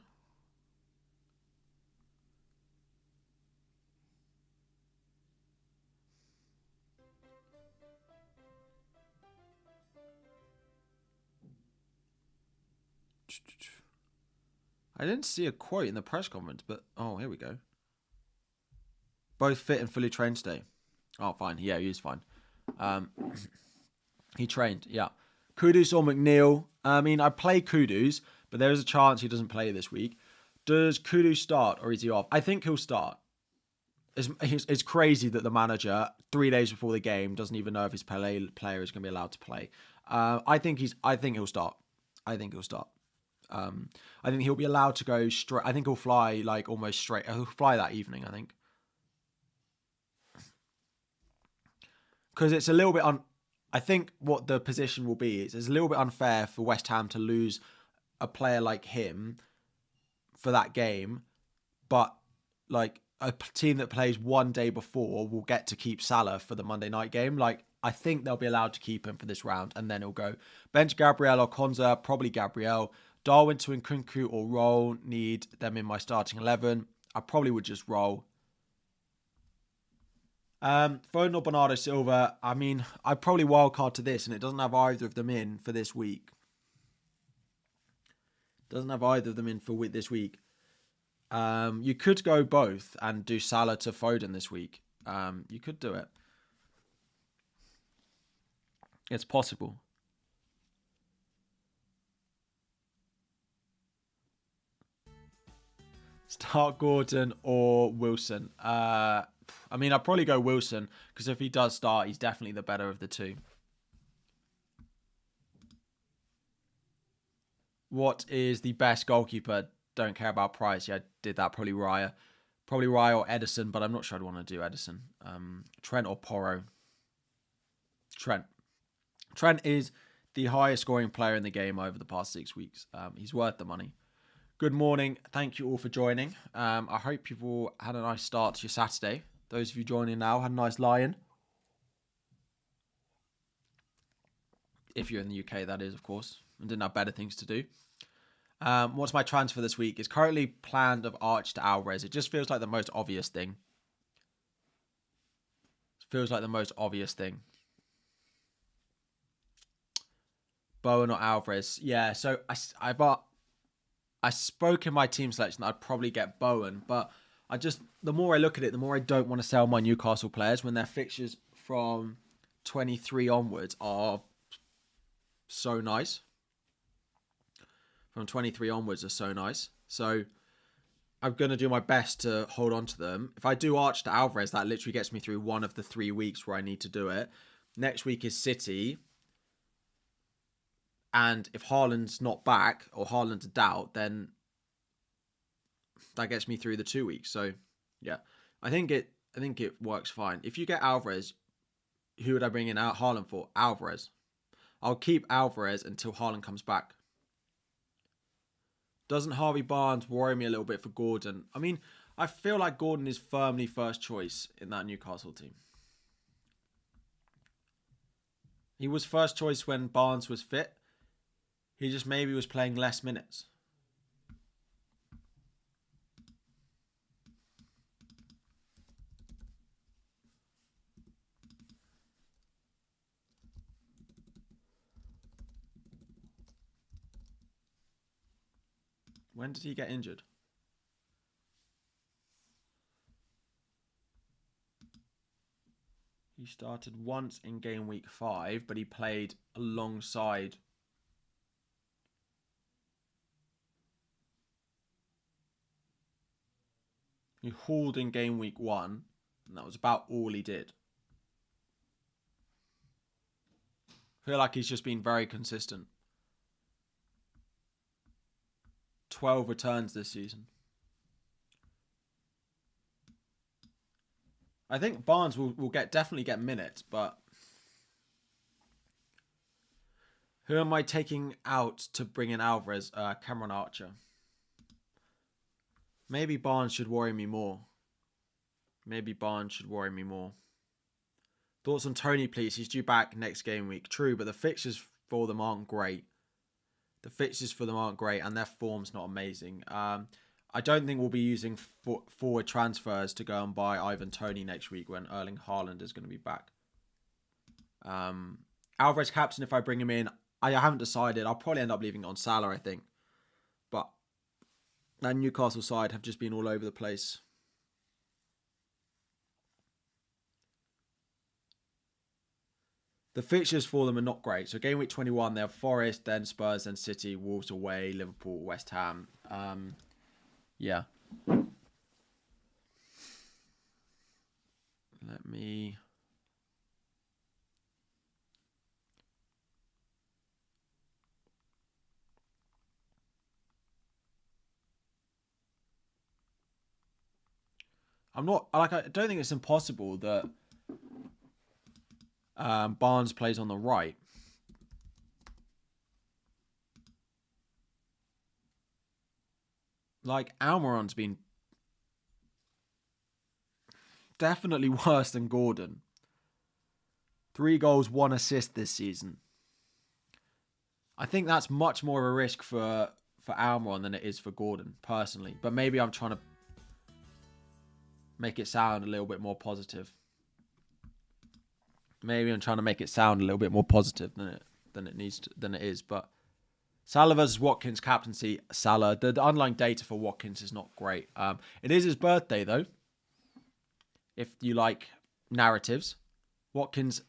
I didn't see a quote in the press conference, but... Oh, here we go. Both fit and fully trained today. Oh, fine. Yeah, he is fine. He trained, yeah. Kudus or McNeil? I mean, I play Kudus, but there is a chance he doesn't play this week. Does Kudus start or is he off? I think he'll start. it's crazy that the manager 3 days before the game doesn't even know if his player is going to be allowed to play. I think he'll start. I think he'll be allowed to go straight. I think he'll fly like almost straight. He'll fly that evening, I think. Because it's a little bit I think what the position will be is it's a little bit unfair for West Ham to lose a player like him for that game, but like a team that plays one day before will get to keep Salah for the Monday night game. Like, I think they'll be allowed to keep him for this round, and then he'll go bench Gabriel or Konza, probably Gabriel. Darwin to Nkunku or Roll, need them in my starting 11. I probably would just Roll. Foden or Bernardo Silva. I mean, I'd probably wildcard to this, and it doesn't have either of them in for this week. Doesn't have either of them in for this week. You could go both and do Salah to Foden this week. You could do it. It's possible. Start Gordon or Wilson. I mean, I'd probably go Wilson, because if he does start, he's definitely the better of the two. What is the best goalkeeper? Don't care about price. Yeah, I did that. Probably Raya. Probably Raya or Edison, but I'm not sure I'd want to do Edison. Trent or Porro? Trent. Trent is the highest scoring player in the game over the past 6 weeks. He's worth the money. Good morning. Thank you all for joining. I hope you've all had a nice start to your Saturday. Those of you joining now had a nice lie-in. If you're in the UK, that is, of course. And didn't have better things to do. What's my transfer this week? It's currently planned of Arch to Alvarez. It just feels like the most obvious thing. Bowen or Alvarez. Yeah, so I spoke in my team selection that I'd probably get Bowen, but the more I look at it, the more I don't want to sell my Newcastle players when their fixtures from 23 onwards are so nice. From 23 onwards are so nice. So I'm going to do my best to hold on to them. If I do Arch to Alvarez, that literally gets me through one of the 3 weeks where I need to do it. Next week is City. And if Haaland's not back or Haaland's a doubt, then that gets me through the 2 weeks. So yeah, I think it works fine. If you get Alvarez, who would I bring in Haaland for? Alvarez. I'll keep Alvarez until Haaland comes back. Doesn't Harvey Barnes worry me a little bit for Gordon? I mean, I feel like Gordon is firmly first choice in that Newcastle team. He was first choice when Barnes was fit. He just maybe was playing less minutes. When did he get injured? He started once in game week 5, but he played alongside. He hauled in game week 1, and that was about all he did. I feel like he's just been very consistent. 12 returns this season. I think Barnes will definitely get minutes, but who am I taking out to bring in Alvarez? Cameron Archer. Maybe Barnes should worry me more. Thoughts on Tony, please. He's due back next game week. True, but the fixtures for them aren't great. And their form's not amazing. I don't think we'll be using forward transfers to go and buy Ivan Toney next week when Erling Haaland is going to be back. Alvarez captain, if I bring him in, I haven't decided. I'll probably end up leaving it on Salah, I think. But that Newcastle side have just been all over the place. The fixtures for them are not great. So game week 21, they have Forest, then Spurs, then City, Wolves away, Liverpool, West Ham. Yeah. Let me... I don't think it's impossible that Barnes plays on the right. Like, Almiron's been definitely worse than Gordon. 3 goals, 1 assist this season. I think that's much more of a risk for Almiron than it is for Gordon, personally. But maybe I'm trying to make it sound a little bit more positive. Maybe I'm trying to make it sound a little bit more positive than it is. But Salah versus Watkins, captaincy, Salah. The underlying data for Watkins is not great. It is his birthday, though. If you like narratives. Watkins'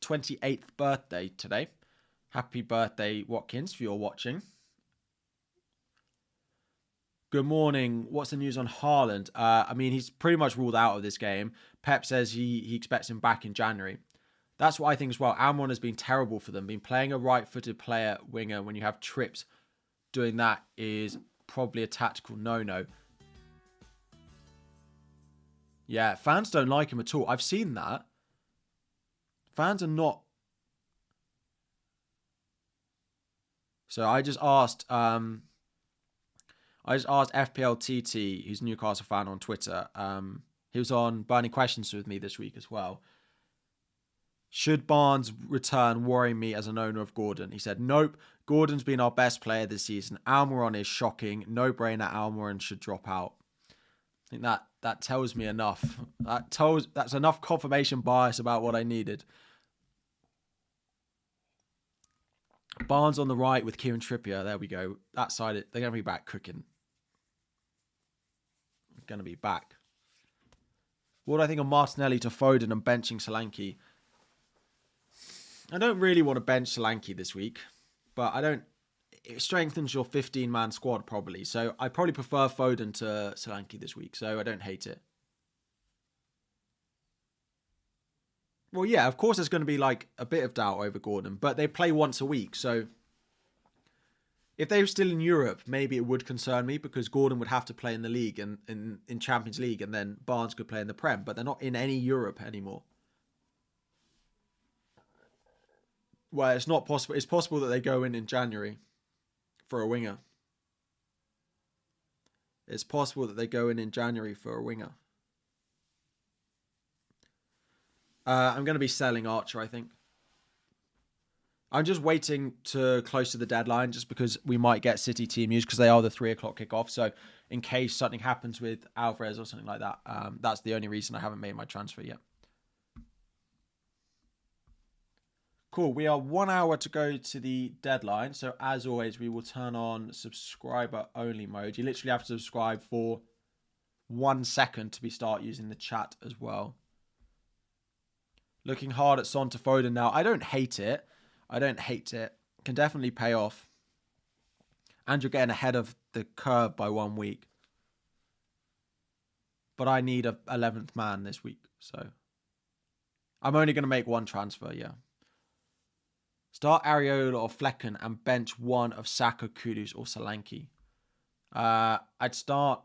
28th birthday today. Happy birthday, Watkins, if you're watching. Good morning. What's the news on Haaland? I mean, he's pretty much ruled out of this game. Pep says he expects him back in January. That's what I think as well. Almiron has been terrible for them. Been playing a right-footed player winger when you have trips. Doing that is probably a tactical no-no. Yeah, fans don't like him at all. I've seen that. Fans are not. So I just asked FPL TT, who's a Newcastle fan, on Twitter. He was on Burning Questions with me this week as well. Should Barnes' return worry me as an owner of Gordon? He said, nope. Gordon's been our best player this season. Almiron is shocking. No brainer. Almiron should drop out. I think that tells me enough. That's enough confirmation bias about what I needed. Barnes on the right with Kieran Trippier. There we go. That side, they're going to be back cooking. Going to be back. What do I think of Martinelli to Foden and benching Solanke? I don't really want to bench Solanke this week, but it strengthens your 15-man squad probably. So I probably prefer Foden to Solanke this week, so I don't hate it. Well, yeah, of course there's going to be like a bit of doubt over Gordon, but they play once a week, so if they were still in Europe, maybe it would concern me because Gordon would have to play in the league and in Champions League, and then Barnes could play in the Prem, but they're not in any Europe anymore. Well, it's not possible. It's possible that they go in January for a winger. It's possible that they go in January for a winger. I'm going to be selling Archer, I think. I'm just waiting to close to the deadline just because we might get City team news because they are the 3 o'clock kickoff. So in case something happens with Alvarez or something like that, that's the only reason I haven't made my transfer yet. Cool. We are 1 hour to go to the deadline. So as always, we will turn on subscriber only mode. You literally have to subscribe for 1 second to start using the chat as well. Looking hard at Son to Foden now. I don't hate it. Can definitely pay off. And you're getting ahead of the curve by 1 week. But I need a 11th man this week. So I'm only going to make 1 transfer, yeah. Start Areola or Flecken and bench 1 of Saka, Kudus or Solanke. I'd start...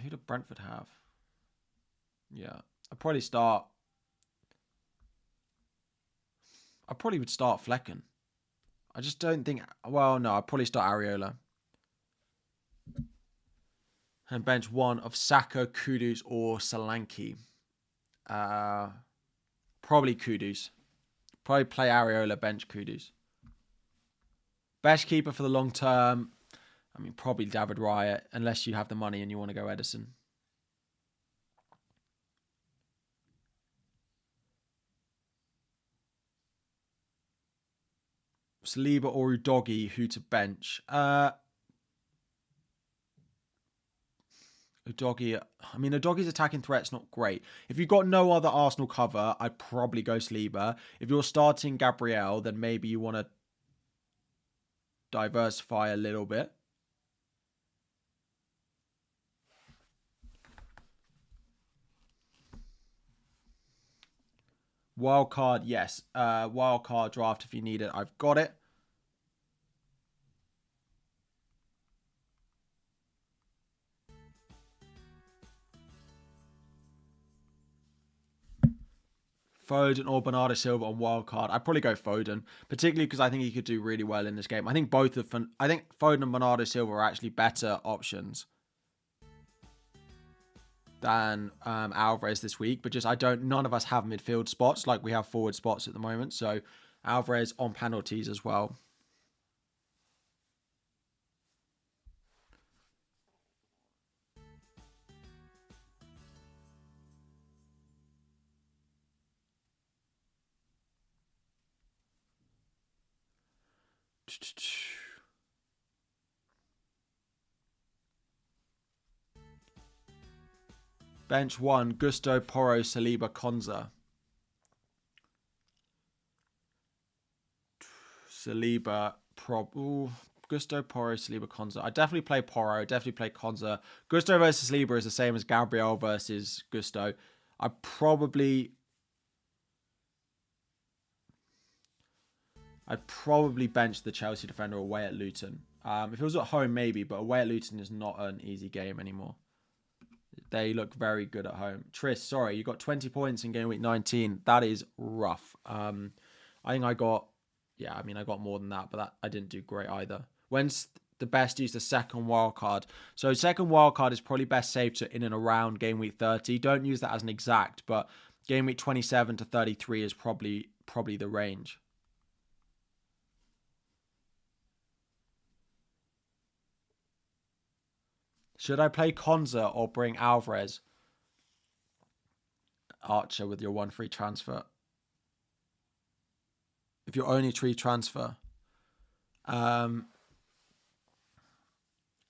Who did Brentford have? Yeah. I'd probably start... I probably would start Flecken. I just don't think... Well, no, I'd probably start Areola. And bench 1 of Saka, Kudus or Solanke. Probably Kudus. Probably play Areola, bench Kudus. Best keeper for the long term. I mean, probably David Raya, unless you have the money and you want to go Edison. Saliba or Udogie, who to bench? Udogie. I mean, Udogie's attacking threat's not great. If you've got no other Arsenal cover, I'd probably go Saliba. If you're starting Gabriel, then maybe you want to diversify a little bit. Wildcard, yes. Wildcard draft if you need it. I've got it. Foden or Bernardo Silva on wildcard. I'd probably go Foden, particularly because I think he could do really well in this game. I think Foden and Bernardo Silva are actually better options than Alvarez this week, but just none of us have midfield spots like we have forward spots at the moment. So Alvarez on penalties as well. Bench 1, Gusto, Porro, Saliba, Konza. Saliba, Gusto, Porro, Saliba, Konza. I definitely play Porro, definitely play Konza. Gusto versus Saliba is the same as Gabriel versus Gusto. I'd probably bench the Chelsea defender away at Luton. If it was at home, maybe, but away at Luton is not an easy game anymore. They look very good at home. Tris, sorry, you got 20 points in game week 19. That is rough. I think I got more than that, but I didn't do great either. When's the best use the second wildcard? So second wildcard is probably best saved to in and around game week 30. Don't use that as an exact, but game week 27 to 33 is probably the range. Should I play Konza or bring Alvarez? Archer with your 1 free transfer. If you're only free transfer. If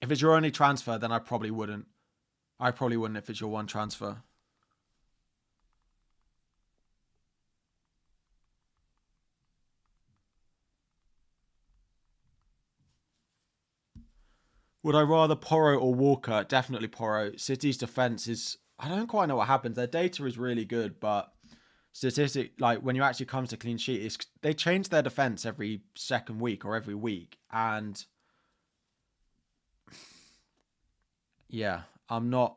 it's your only transfer, then I probably wouldn't. I probably wouldn't if it's your one transfer. Would I rather Porro or Walker? Definitely Porro. City's defense is... I don't quite know what happens. Their data is really good, but like when you actually come to clean sheet, they change their defense every second week or every week. And yeah, I'm not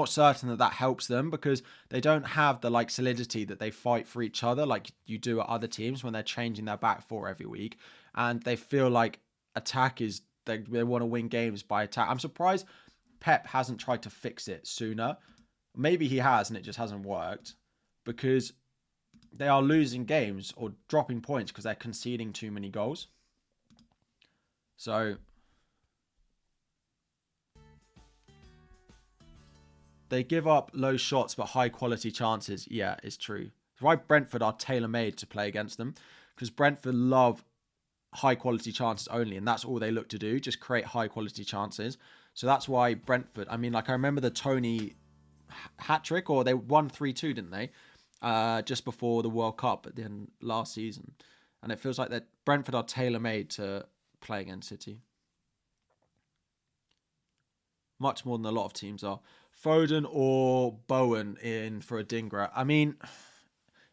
certain that helps them because they don't have the like solidity that they fight for each other like you do at other teams when they're changing their back four every week. And they feel like attack is... They want to win games by attack. I'm surprised Pep hasn't tried to fix it sooner. Maybe he has and it just hasn't worked because they are losing games or dropping points because they're conceding too many goals. So they give up low shots but high quality chances. Yeah, it's true. That's why Brentford are tailor-made to play against them because Brentford love high quality chances only, and that's all they look to do, just create high quality chances. So that's why Brentford, I mean, like I remember the Tony hat-trick, or they won 3-2, didn't they? Just before the World Cup at the end last season. And it feels like that Brentford are tailor-made to play against City. Much more than a lot of teams are. Foden or Bowen in for a Dingra. I mean,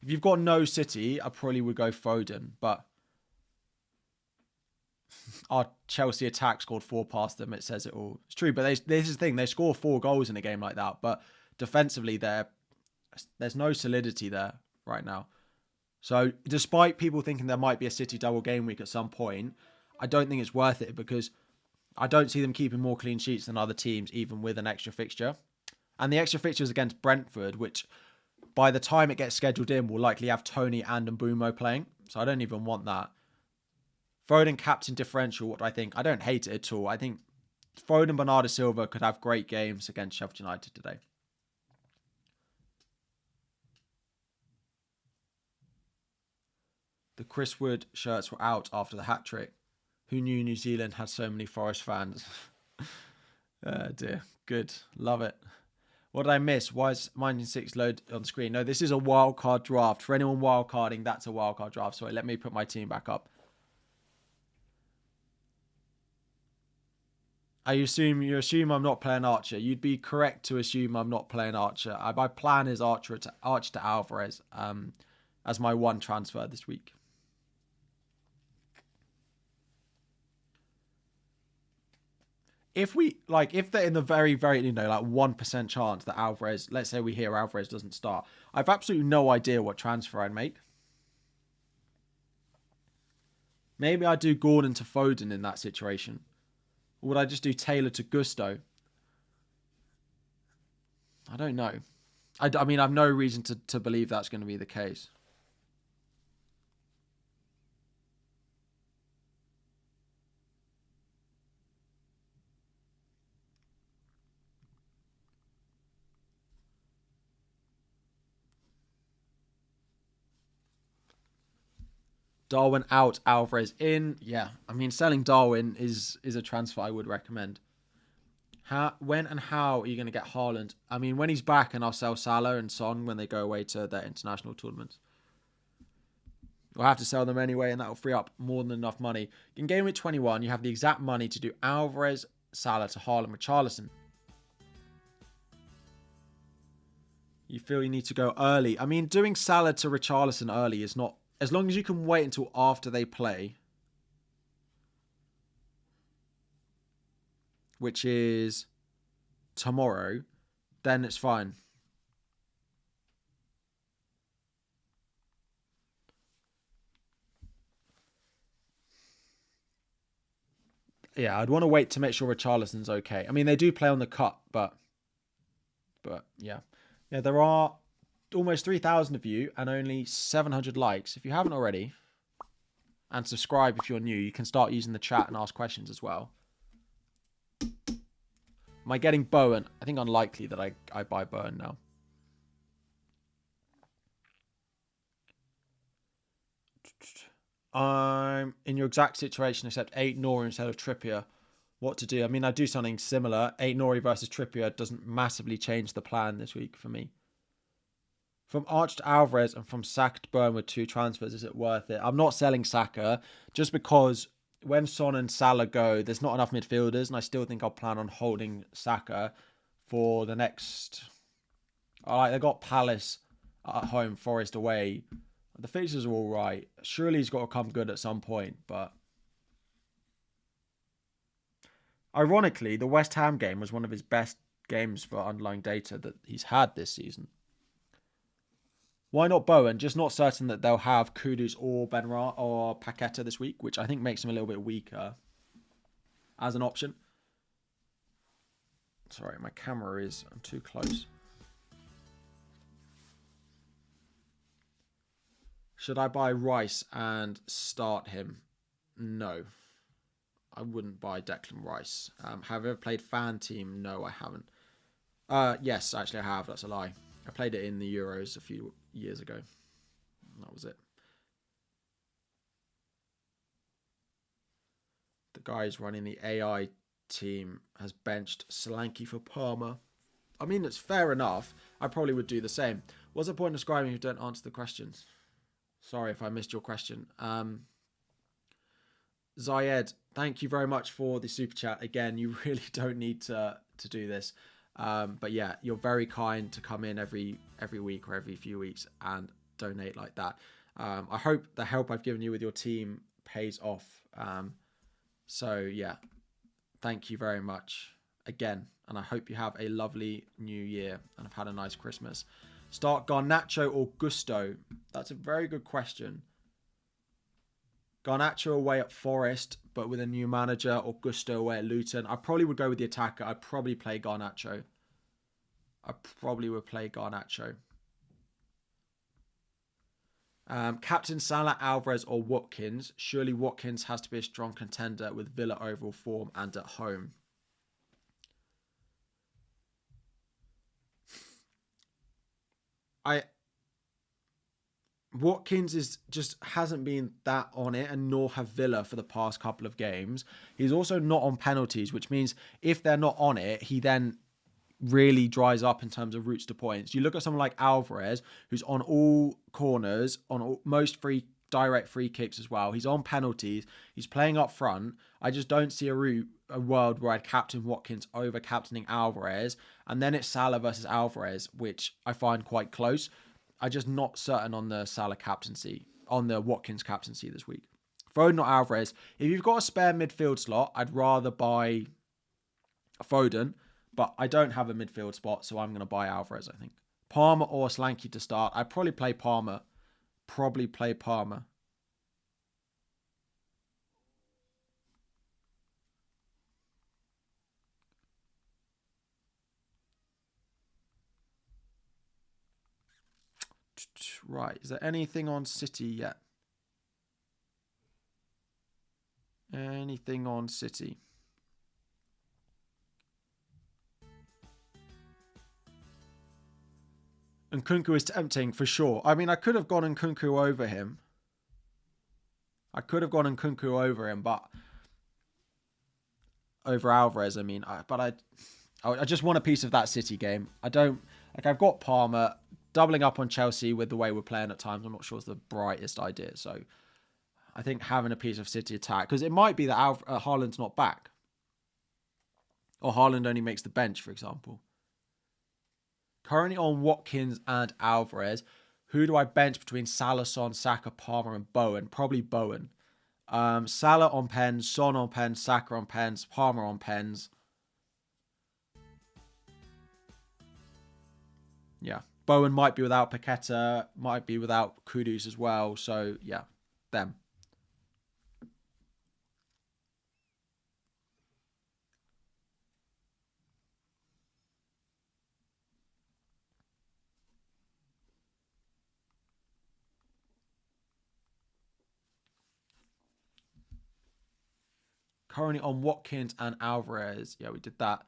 if you've got no City, I probably would go Foden, but our Chelsea attack scored 4 past them. It says it all. It's true, but this is the thing. They score 4 goals in a game like that, but defensively, there's no solidity there right now. So despite people thinking there might be a City double game week at some point, I don't think it's worth it because I don't see them keeping more clean sheets than other teams, even with an extra fixture. And the extra fixture is against Brentford, which by the time it gets scheduled in, will likely have Tony and Mbeumo playing. So I don't even want that. Foden captain differential, what do I think? I don't hate it at all. I think Foden and Bernardo Silva could have great games against Sheffield United today. The Chris Wood shirts were out after the hat-trick. Who knew New Zealand had so many Forest fans? Dear. Good. Love it. What did I miss? Why is mine in 6 load on the screen? No, this is a wildcard draft. For anyone wildcarding, that's a wildcard draft. Sorry, let me put my team back up. You assume I'm not playing Archer. You'd be correct to assume I'm not playing Archer. My plan is Archer to Alvarez as my one transfer this week. If they're in the very, very, 1% chance that Alvarez, let's say we hear Alvarez doesn't start, I've absolutely no idea what transfer I'd make. Maybe I'd do Gordon to Foden in that situation. Or would I just do Taylor to Gusto? I don't know. I mean, I have no reason to believe that's going to be the case. Darwin out, Alvarez in. Yeah, I mean, selling Darwin is a transfer I would recommend. When and how are you going to get Haaland? I mean, when he's back, and I'll sell Salah and Son when they go away to their international tournaments. We'll have to sell them anyway, and that will free up more than enough money. In Gameweek 21, you have the exact money to do Alvarez, Salah to Haaland with Richarlison. You feel you need to go early. I mean, doing Salah to Richarlison early is not... As long as you can wait until after they play, which is tomorrow, then it's fine. Yeah, I'd want to wait to make sure Richarlison's okay. I mean, they do play on the cut, but yeah. Yeah, there are almost 3,000 of you and only 700 likes. If you haven't already, and subscribe if you're new, you can start using the chat and ask questions as well. Am I getting Bowen? I think unlikely that I buy Bowen now. I'm in your exact situation, except 8 Nori instead of Trippier. What to do? I mean, I do something similar. 8 Nori versus Trippier doesn't massively change the plan this week for me. From Arch to Alvarez and from Saka to Bowen with 2 transfers, is it worth it? I'm not selling Saka just because when Son and Salah go, there's not enough midfielders, and I still think I'll plan on holding Saka for the next... They got Palace at home, Forest away. The fixtures are all right. Surely he's got to come good at some point, but... Ironically, the West Ham game was one of his best games for underlying data that he's had this season. Why not Bowen? Just not certain that they'll have Kudus or Benrahma or Paqueta this week, which I think makes him a little bit weaker as an option. Sorry, my camera is... I'm too close. Should I buy Rice and start him? No. I wouldn't buy Declan Rice. Have I ever played Fan Team? No, I haven't. Yes, actually I have. That's a lie. I played it in the Euros a few years ago. That was it. The guy who's running the AI team has benched Solanke for Palmer. I mean, it's fair enough. I probably would do the same. What's the point of describing if you don't answer the questions? Sorry if I missed your question. Zayed, thank you very much for the super chat. Again, you really don't need to do this. But yeah, you're very kind to come in every week or every few weeks and donate like that. I hope the help I've given you with your team pays off. So yeah, thank you very much again. And I hope you have a lovely new year and have had a nice Christmas. Start Garnacho or Gusto? That's a very good question. Garnacho away at Forest, but with a new manager, or Gusto away at Luton. I probably would go with the attacker. I'd probably play Garnacho. I probably would play Garnacho. Captain Salah, Alvarez or Watkins. Surely Watkins has to be a strong contender with Villa overall form and at home. Watkins just hasn't been that on it, and nor have Villa for the past couple of games. He's also not on penalties, which means if they're not on it, he then really dries up in terms of routes to points. You look at someone like Alvarez, who's on all corners, on most free direct free kicks as well. He's on penalties. He's playing up front. I just don't see a world where I'd captain Watkins over captaining Alvarez. And then it's Salah versus Alvarez, which I find quite close. I'm just not certain on the Salah captaincy, on the Watkins captaincy this week. Foden or Alvarez. If you've got a spare midfield slot, I'd rather buy Foden, but I don't have a midfield spot, so I'm going to buy Alvarez, I think. Palmer or Solanke to start. I'd probably play Palmer. Right, is there anything on City yet? Anything on City? And Nkunku is tempting for sure. I mean, I could have gone Nkunku over him. But over Alvarez, I mean. I just want a piece of that City game. I don't... Like, I've got Palmer doubling up on Chelsea with the way we're playing at times. I'm not sure it's the brightest idea. So, I think having a piece of City attack... Because it might be that Haaland's not back. Or Haaland only makes the bench, for example. Currently on Watkins and Alvarez. Who do I bench between Salah, Son, Saka, Palmer, and Bowen? Probably Bowen. Salah on pens, Son on pens, Saka on pens, Palmer on pens. Yeah. Bowen might be without Paqueta, might be without Kudus as well. So, yeah, them. Currently on Watkins and Alvarez. Yeah, we did that.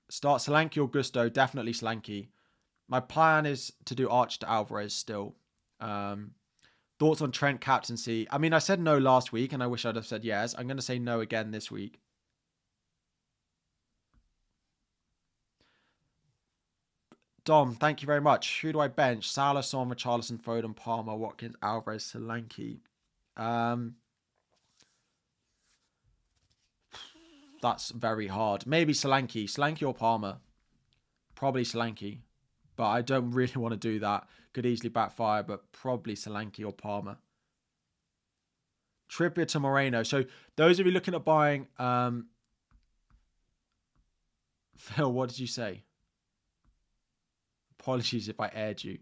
Start Solanke or Gusto. Definitely Solanke. My plan is to do Arch to Alvarez still. Thoughts on Trent captaincy? I mean, I said no last week, and I wish I'd have said yes. I'm going to say no again this week. Dom, thank you very much. Who do I bench? Salah, Son, Richarlison, Foden, Palmer, Watkins, Alvarez, Solanke. That's very hard. Maybe Solanke. Solanke or Palmer. Probably Solanke. But I don't really want to do that. Could easily backfire, but probably Solanke or Palmer. Trippier to Moreno. So those of you looking at buying... Phil, what did you say? Apologies if I aired you.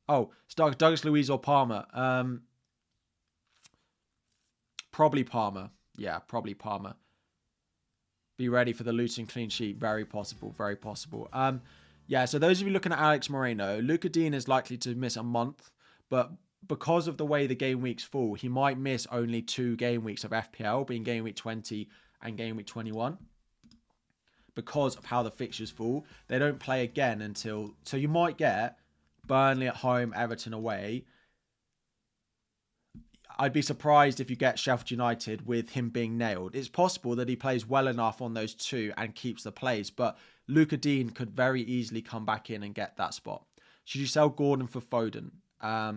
Oh, Douglas Luiz or Palmer. Probably Palmer. Yeah, probably Palmer. Be ready for the Luton clean sheet. Very possible. Very possible. Yeah, so those of you looking at Alex Moreno, Luca Dean is likely to miss a month, but because of the way the game weeks fall, he might miss only 2 game weeks of FPL, being game week 20 and game week 21. Because of how the fixtures fall, they don't play again until... So you might get Burnley at home, Everton away. I'd be surprised if you get Sheffield United with him being nailed. It's possible that he plays well enough on those 2 and keeps the place, but Luca Dean could very easily come back in and get that spot. Should you sell Gordon for Foden? I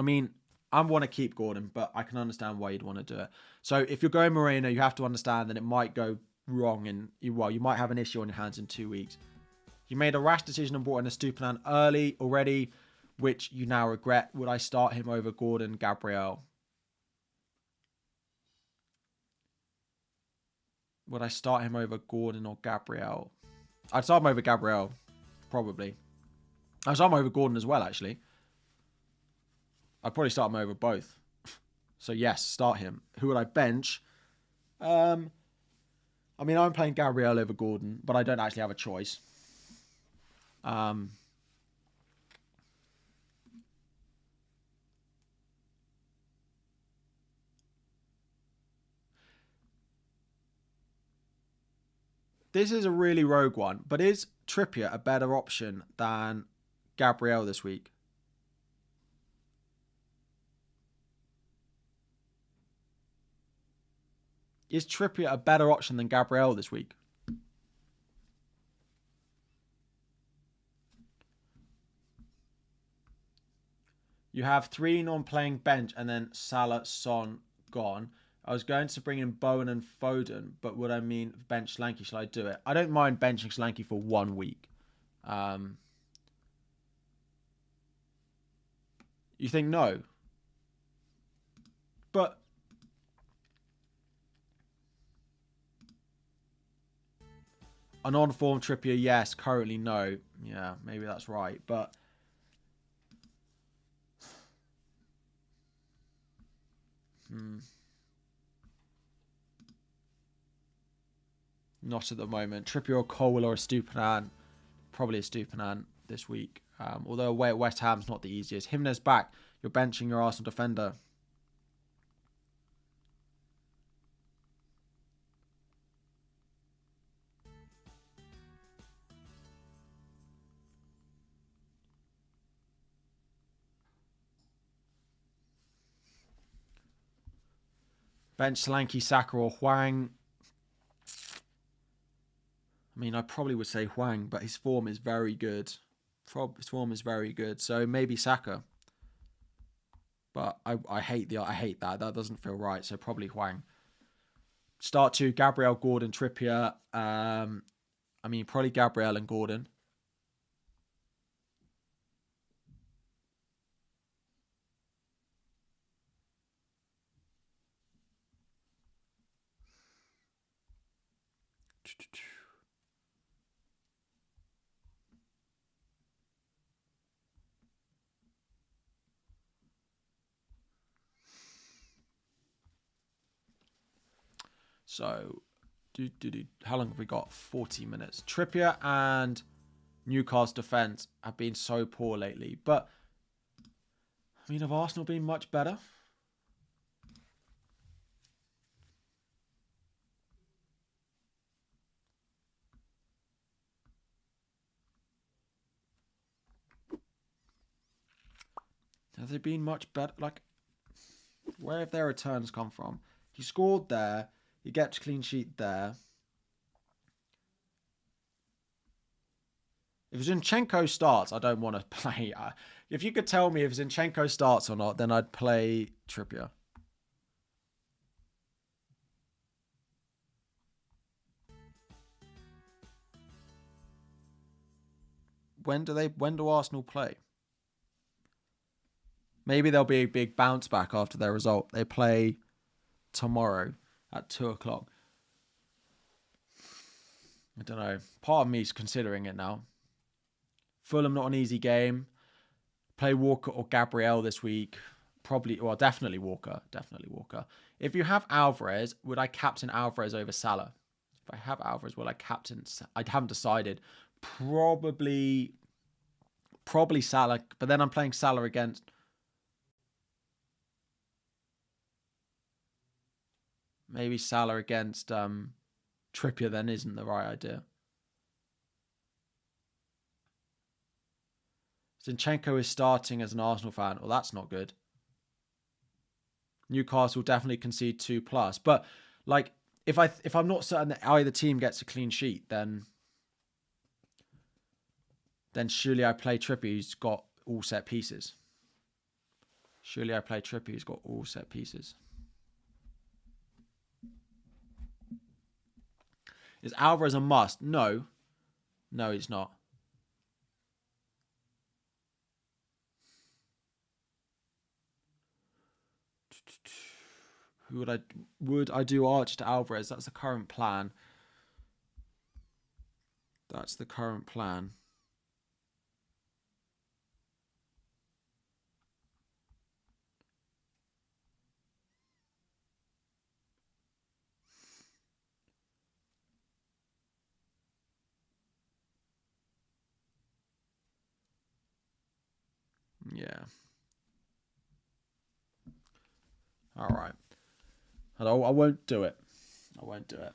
mean, I want to keep Gordon, but I can understand why you'd want to do it. So if you're going Moreno, you have to understand that it might go wrong and you might have an issue on your hands in 2 weeks. You made a rash decision and brought in a Stupinan early already, which you now regret. Would I start him over Gordon, Gabriel? Would I start him over Gordon or Gabriel? I'd start him over Gabriel, probably. I'd start him over Gordon as well, actually. I'd probably start him over both. So yes, start him. Who would I bench? I mean, I'm playing Gabriel over Gordon, but I don't actually have a choice. This is a really rogue one, but is Trippier a better option than Gabriel this week? Is Trippier a better option than Gabriel this week? You have 3 non-playing bench and then Salah, Son gone. I was going to bring in Bowen and Foden, but would I mean bench Solanke? Shall I do it? I don't mind benching Solanke for 1 week. You think no? But an on-form Trippier, yes. Currently, no. Yeah, maybe that's right. But not at the moment. Trippier or Cole or a Stupinan. Probably a Stupinan this week. Although away at West Ham's not the easiest. Jimenez back. You're benching your Arsenal defender. Bench Solanke, Saka or Hwang. I mean, I probably would say Hwang, but his form is very good. His form is very good. So maybe Saka. But I hate that. That doesn't feel right. So probably Hwang. Start 2, Gabriel, Gordon, Trippier. I mean, probably Gabriel and Gordon. So, how long have we got? 40 minutes. Trippier and Newcastle defence have been so poor lately. But, I mean, have Arsenal been much better? Have they been much better? Like, where have their returns come from? He scored there. He gets clean sheet there. If Zinchenko starts, I don't want to play. If you could tell me if Zinchenko starts or not, then I'd play Trippier. When do Arsenal play? Maybe there'll be a big bounce back after their result. They play tomorrow at 2 o'clock. I don't know. Part of me is considering it now. Fulham, not an easy game. Play Walker or Gabriel this week. Probably, well, definitely Walker. Definitely Walker. If you have Alvarez, would I captain Alvarez over Salah? If I have Alvarez, will I captain? I haven't decided. Probably Salah. But then I'm playing Salah against. Maybe Salah against Trippier then isn't the right idea. Zinchenko is starting as an Arsenal fan. Well, that's not good. Newcastle definitely concede 2+. But like, if I'm not certain that either team gets a clean sheet, then surely I play Trippier, who's got all set pieces. Surely I play Trippier, who's got all set pieces. Is Alvarez a must? No. No, he's not. Who would I do Archer to Alvarez? That's the current plan. That's the current plan. Yeah. All right. I won't do it. I won't do it.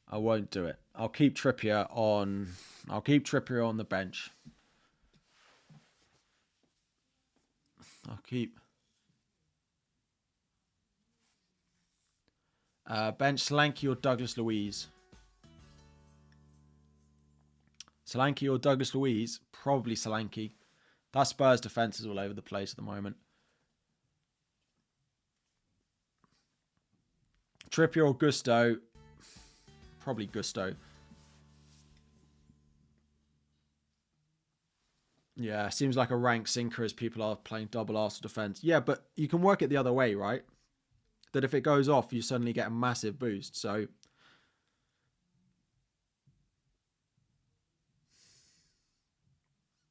I won't do it. I'll keep Trippier on. I'll keep Trippier on the bench. I'll keep. Bench Solanke or Douglas Luiz. Solanke or Douglas Luiz? Probably Solanke. That Spurs defence is all over the place at the moment. Trippier or Gusto? Probably Gusto. Yeah, seems like a rank sinker as people are playing double Arsenal defence. Yeah, but you can work it the other way, right? That if it goes off, you suddenly get a massive boost. So,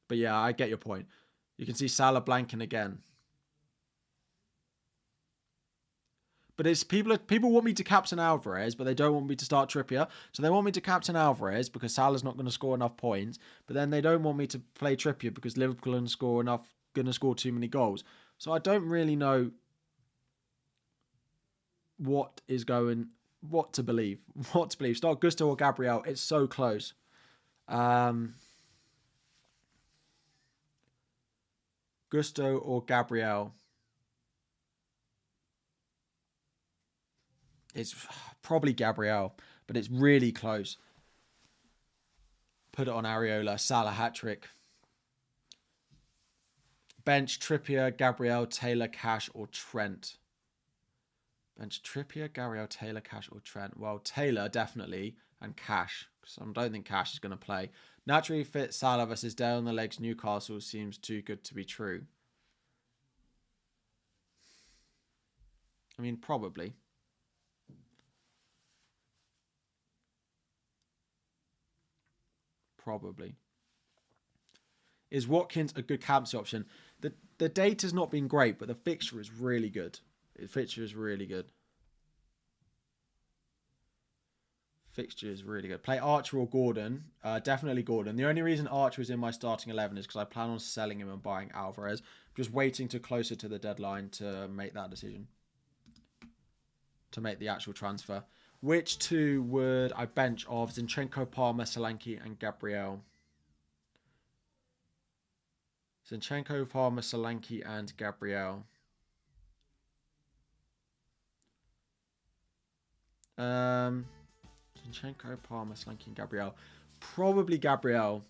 but yeah, I get your point. You can see Salah blanking again. But it's people want me to captain Alvarez, but they don't want me to start Trippier. So they want me to captain Alvarez because Salah's not going to score enough points. But then they don't want me to play Trippier because Liverpool are going to score too many goals. So I don't really know what to believe. What to believe. Start Gusto or Gabriel. It's so close. Gusto or Gabriel. It's probably Gabriel, but it's really close. Put it on Areola. Salah hat-trick. Bench Trippier, Gabriel, Taylor, Cash, or Trent. Bench Trippier, Gabriel, Taylor, Cash, or Trent. Well, Taylor definitely, and Cash. So I don't think Cash is going to play. Naturally fit Salah versus Dale on the legs. Newcastle seems too good to be true. I mean, probably. Probably. Is Watkins a good captaincy option? The data's not been great, but the fixture is really good. The fixture is really good. Fixture is really good. Play Archer or Gordon. Definitely Gordon. The only reason Archer is in my starting 11 is because I plan on selling him and buying Alvarez. Just waiting to closer to the deadline to make that decision. To make the actual transfer. Which two would I bench of Zinchenko, Palmer, Solanke, and Gabriel? Zinchenko, Palmer, Solanke, and Gabriel. Zinchenko, Palmer, Solanke, and Gabriel. Probably Gabriel.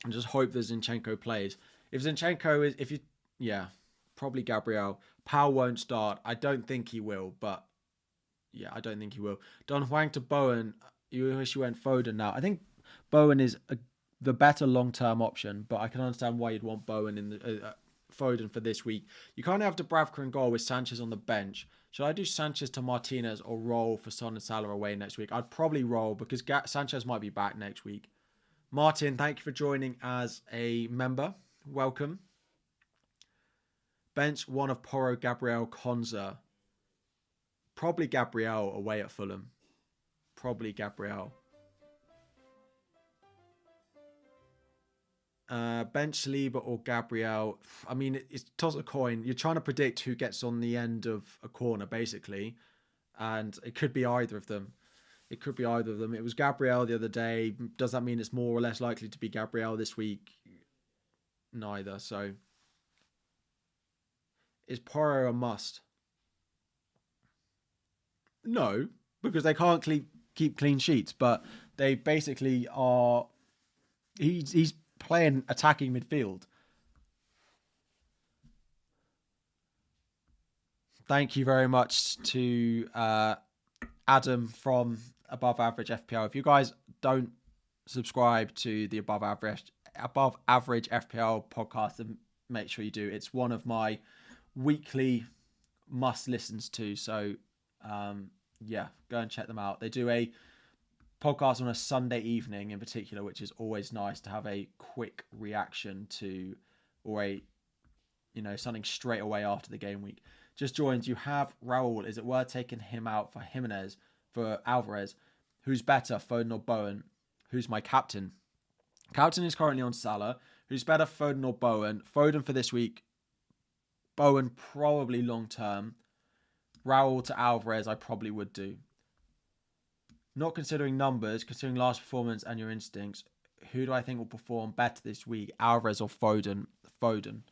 And just hope that Zinchenko plays. If Zinchenko is... Yeah, probably Gabriel. Powell won't start. I don't think he will, but... Yeah, I don't think he will. Don Huang to Bowen. You wish you went Foden now. I think Bowen is the better long-term option, but I can understand why you'd want Bowen in the Foden for this week. You can't have Dubravka in goal with Sanchez on the bench. Should I do Sanchez to Martinez or roll for Son and Salah away next week? I'd probably roll because Sanchez might be back next week. Martin, thank you for joining as a member. Welcome. Bench one of Porro, Gabriel, Konza. Probably Gabriel away at Fulham. Probably Gabriel. Bench Saliba or Gabriel. I mean, it's toss a coin. You're trying to predict who gets on the end of a corner, basically. And it could be either of them. It could be either of them. It was Gabriel the other day. Does that mean it's more or less likely to be Gabriel this week? Neither. So, is Porro a must? No, because they can't keep clean sheets, but they basically are... He's playing attacking midfield. Thank you very much to Adam from Above Average FPL. If you guys don't subscribe to the Above Average FPL podcast, then make sure you do. It's one of my weekly must listens to. So yeah, go and check them out. They do a podcast on a Sunday evening in particular, which is always nice to have a quick reaction to, or something straight away after the game week. Just joined. You have Raul. Is it worth taking him out for Alvarez? Who's better, Foden or Bowen? Who's my captain? Captain is currently on Salah. Who's better, Foden or Bowen? Foden for this week. Bowen probably long term. Raul to Alvarez, I probably would do. Not considering numbers, considering last performance and your instincts, who do I think will perform better this week? Alvarez or Foden? Foden.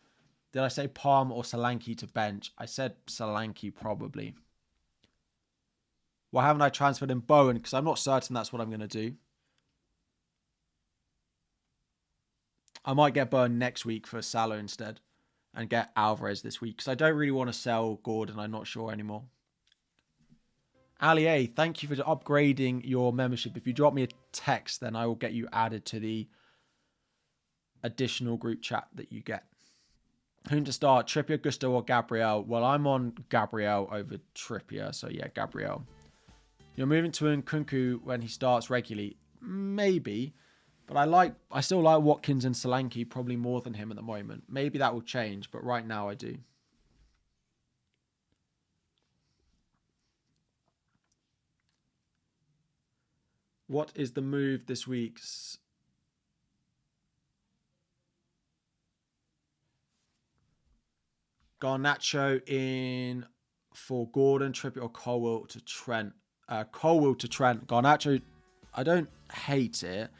Did I say Palm or Solanke to bench? I said Solanke probably. Why haven't I transferred in Bowen? Because I'm not certain that's what I'm going to do. I might get Burn next week for Salah instead and get Alvarez this week because I don't really want to sell Gordon. I'm not sure anymore. Ali A, thank you for upgrading your membership. If you drop me a text, then I will get you added to the additional group chat that you get. Whom to start, Trippier, Gusto, or Gabriel? Well, I'm on Gabriel over Trippier, so yeah, Gabriel. You're moving to Nkunku when he starts regularly? Maybe, but I still like Watkins and Solanke probably more than him at the moment. Maybe that will change, but right now I do. What is the move this week? Garnacho in for Gordon, Trippier, or Colwill to Trent. Colwill to Trent. Garnacho, I don't hate it.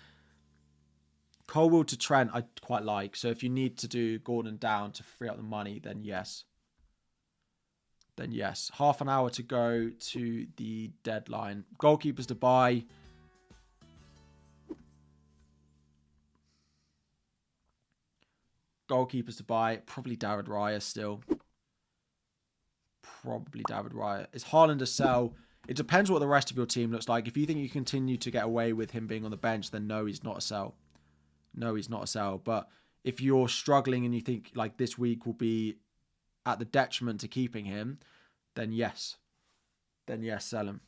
Colwill to Trent, I quite like. So if you need to do Gordon down to free up the money, then yes. Then yes. Half an hour to go to the deadline. Goalkeepers to buy. Goalkeepers to buy. Probably David Raya still. Probably David Raya. Is Haaland a sell? It depends what the rest of your team looks like. If you think you continue to get away with him being on the bench, then no, he's not a sell. No, he's not a sell. But if you're struggling and you think like this week will be at the detriment to keeping him, then yes. Then yes, sell him.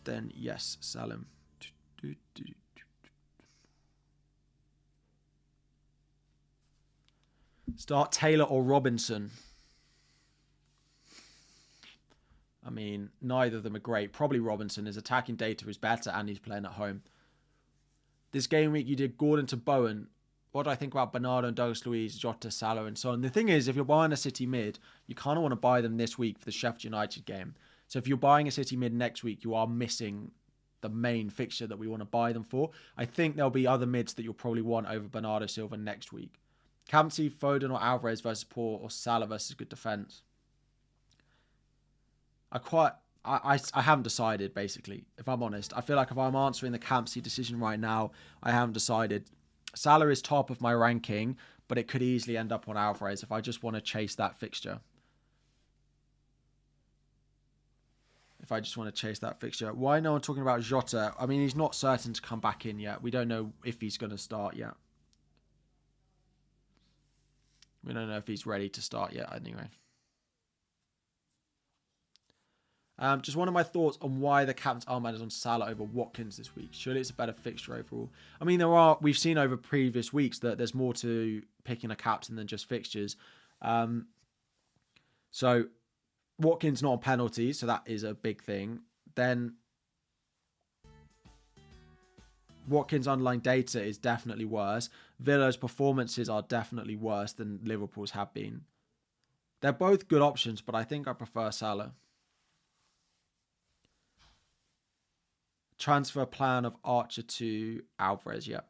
Then yes, sell him. Start Taylor or Robinson. I mean, neither of them are great. Probably Robinson. His attacking data is better and he's playing at home. This game week, you did Gordon to Bowen. What do I think about Bernardo and Douglas Luiz, Jota, Salah, and so on? The thing is, if you're buying a City mid, you kind of want to buy them this week for the Sheffield United game. So if you're buying a City mid next week, you are missing the main fixture that we want to buy them for. I think there'll be other mids that you'll probably want over Bernardo Silva next week. Captaincy, Foden or Alvarez versus poor, or Salah versus good defence. I haven't decided, basically, if I'm honest. I feel like if I'm answering the Captaincy decision right now, I haven't decided. Salah is top of my ranking, but it could easily end up on Alvarez if I just want to chase that fixture. Why no one talking about Jota? I mean, he's not certain to come back in yet. We don't know if he's going to start yet. We don't know if he's ready to start yet, anyway. Just one of my thoughts on why the captain's armband is on Salah over Watkins this week. Surely it's a better fixture overall. I mean, we've seen over previous weeks that there's more to picking a captain than just fixtures. So Watkins not on penalties, so that is a big thing. Then Watkins' underlying data is definitely worse. Villa's performances are definitely worse than Liverpool's have been. They're both good options, but I think I prefer Salah. Transfer plan of Archer to Alvarez, yeah.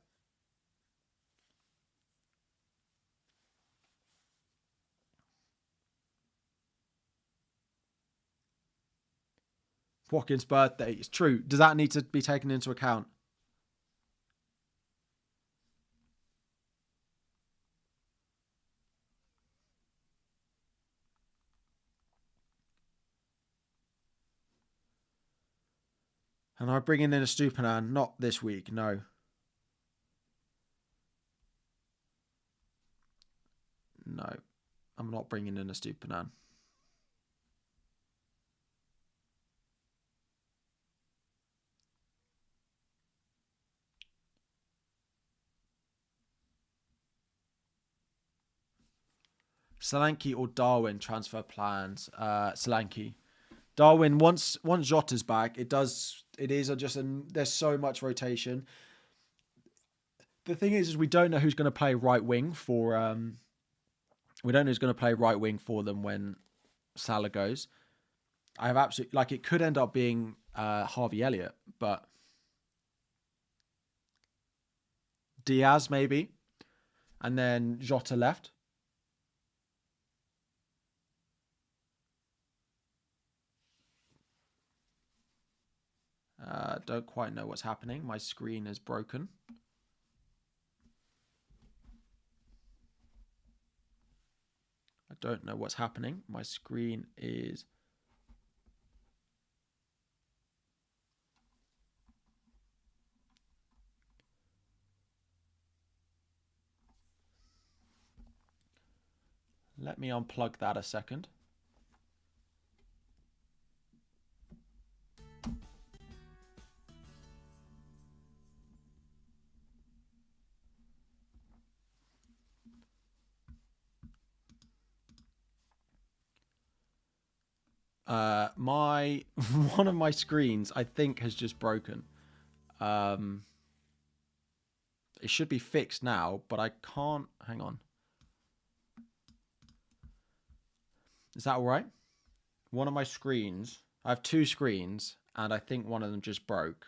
Watkins' birthday, it's true. Does that need to be taken into account? And I'm bringing in a Stupinan, not this week, no. No, I'm not bringing in a Stupinan. Solanke or Darwin transfer plans? Solanke. Darwin, once Jota's back, there's so much rotation. The thing is we don't know who's going to play right wing for we don't know who's going to play right wing for them when Salah goes. I have absolutely it could end up being Harvey Elliott, but Diaz maybe, and then Jota left. Don't quite know what's happening. My screen is broken. I don't know what's happening. My screen is... Let me unplug that a second. One of my screens, I think, has just broken. It should be fixed now, but I can't. Hang on. Is that all right? One of my screens. I have two screens, and I think one of them just broke.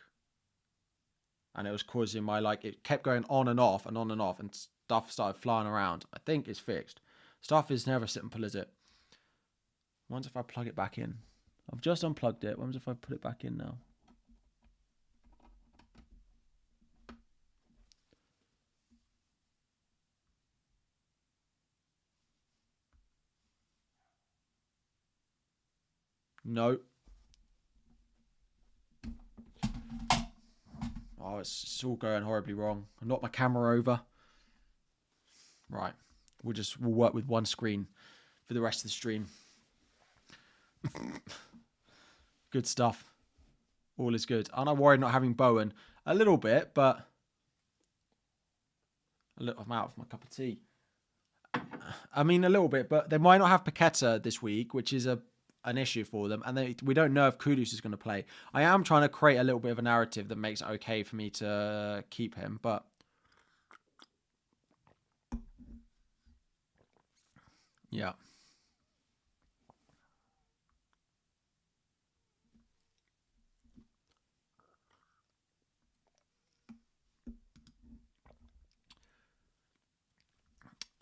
And it was causing my, like, it kept going on and off and on and off, and stuff started flying around. I think it's fixed. Stuff is never simple, is it? What if I plug it back in? I've just unplugged it. What if I put it back in now? No. Oh, it's all going horribly wrong. I knocked my camera over. Right. We'll work with one screen for the rest of the stream. Good stuff. All is good. Aren't I worried not having Bowen? A little bit, but I'm out of my cup of tea. I mean, a little bit, but they might not have Paqueta this week, which is an issue for them. And we don't know if Kudus is going to play. I am trying to create a little bit of a narrative that makes it okay for me to keep him, but yeah.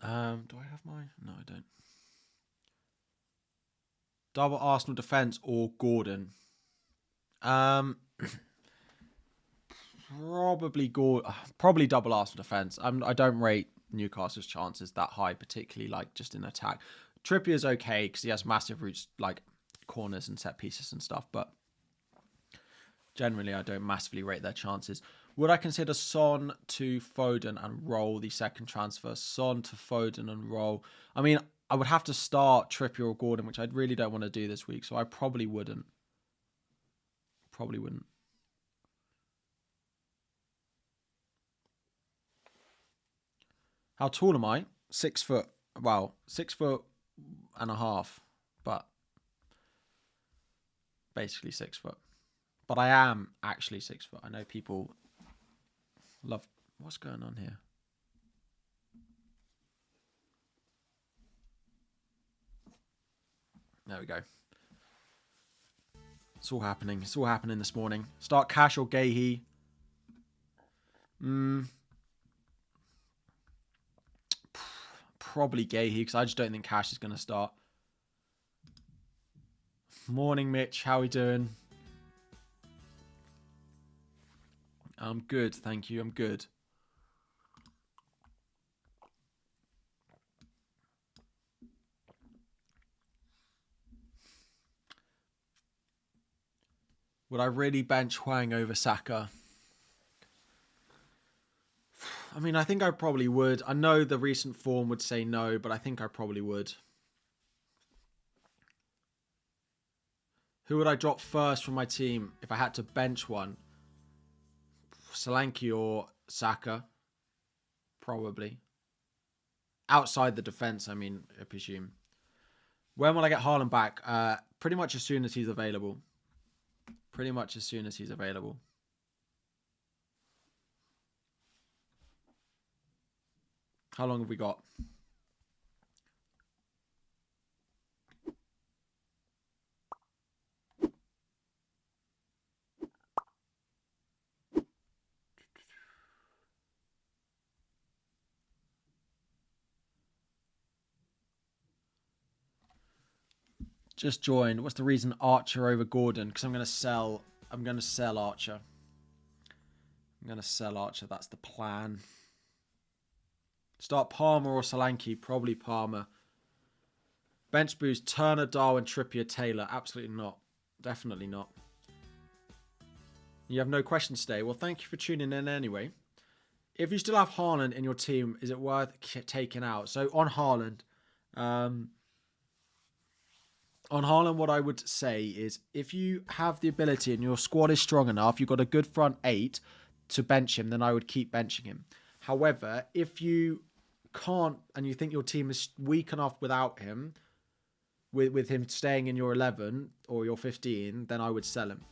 Do I have mine? No, I don't. Double Arsenal defense or Gordon? Probably double Arsenal defense. I don't rate Newcastle's chances that high, particularly like just in attack. Trippier's okay because he has massive routes like corners and set pieces and stuff, but generally I don't massively rate their chances. Would I consider Son to Foden and roll the second transfer? Son to Foden and roll. I mean, I would have to start Trippier or Gordon, which I really don't want to do this week, so I probably wouldn't. How tall am I? 6 foot. Well, 6'1.5", but basically 6 foot. But I am actually 6 foot. I know people love... What's going on here? There we go. It's all happening. It's all happening this morning. Start Cash or Gahey. Probably Gahey, because I just don't think Cash is going to start. Morning, Mitch. How are we doing? I'm good, thank you. I'm good. Would I really bench Hwang over Saka? I mean, I think I probably would. I know the recent form would say no, but I think I probably would. Who would I drop first from my team if I had to bench one? Solanke or Saka? Probably. Outside the defence, I mean, I presume. When will I get Haaland back? Pretty much as soon as he's available. Pretty much as soon as he's available. How long have we got? Just joined. What's the reason Archer over Gordon? Because I'm going to sell I'm going to sell Archer. That's the plan. Start Palmer or Solanke. Probably Palmer. Bench boost, Turner, Darwin, Trippier, Taylor. Absolutely not. Definitely not. You have no questions today. Well, thank you for tuning in anyway. If you still have Haaland in your team, is it worth taking out? So on Haaland, what I would say is if you have the ability and your squad is strong enough, you've got a good front 8 to bench him, then I would keep benching him. However, if you can't and you think your team is weak enough without him, with him staying in your 11 or your 15, then I would sell him.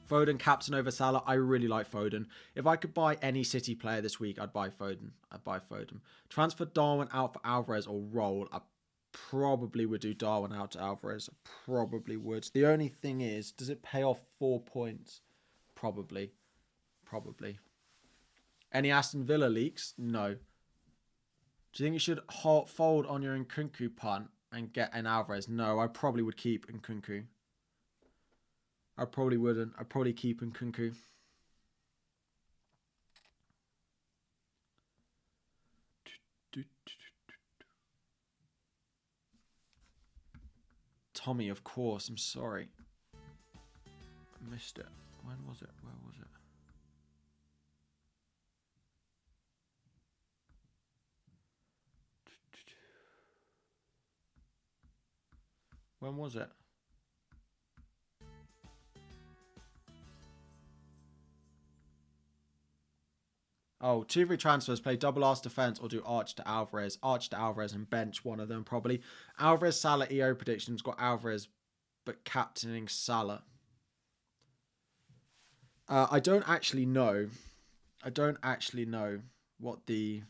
Foden, captain over Salah. I really like Foden. If I could buy any City player this week, I'd buy Foden. Transfer Darwin out for Alvarez or roll. I probably would do Darwin out to Alvarez. Probably would. The only thing is, does it pay off 4 points? Probably. Any Aston Villa leaks? No. Do you think you should fold on your Nkunku punt and get an Alvarez? No, I probably would keep Nkunku. I probably wouldn't. I'd probably keep Nkunku. Tommy, of course. I'm sorry. I missed it. When was it? Where was it? When was it? Oh, 2 free transfers. Play double arse defense or do Arch to Alvarez. Arch to Alvarez and bench one of them probably. Alvarez, Salah, EO predictions. Got Alvarez, but captaining Salah. I don't actually know. What the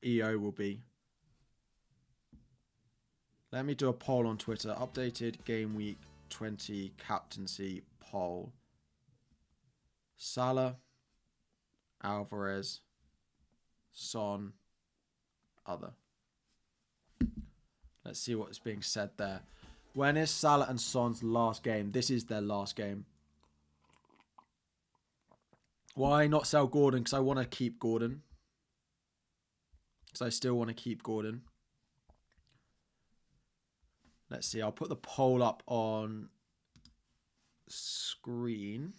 EO will be. Let me do a poll on Twitter. Updated game week 20 captaincy poll. Salah, Alvarez, Son, other. Let's see what is being said there. When is Salah and Son's last game? This is their last game. Why not sell Gordon? Because I want to keep Gordon. Because I still want to keep Gordon. Let's see. I'll put the poll up on screen.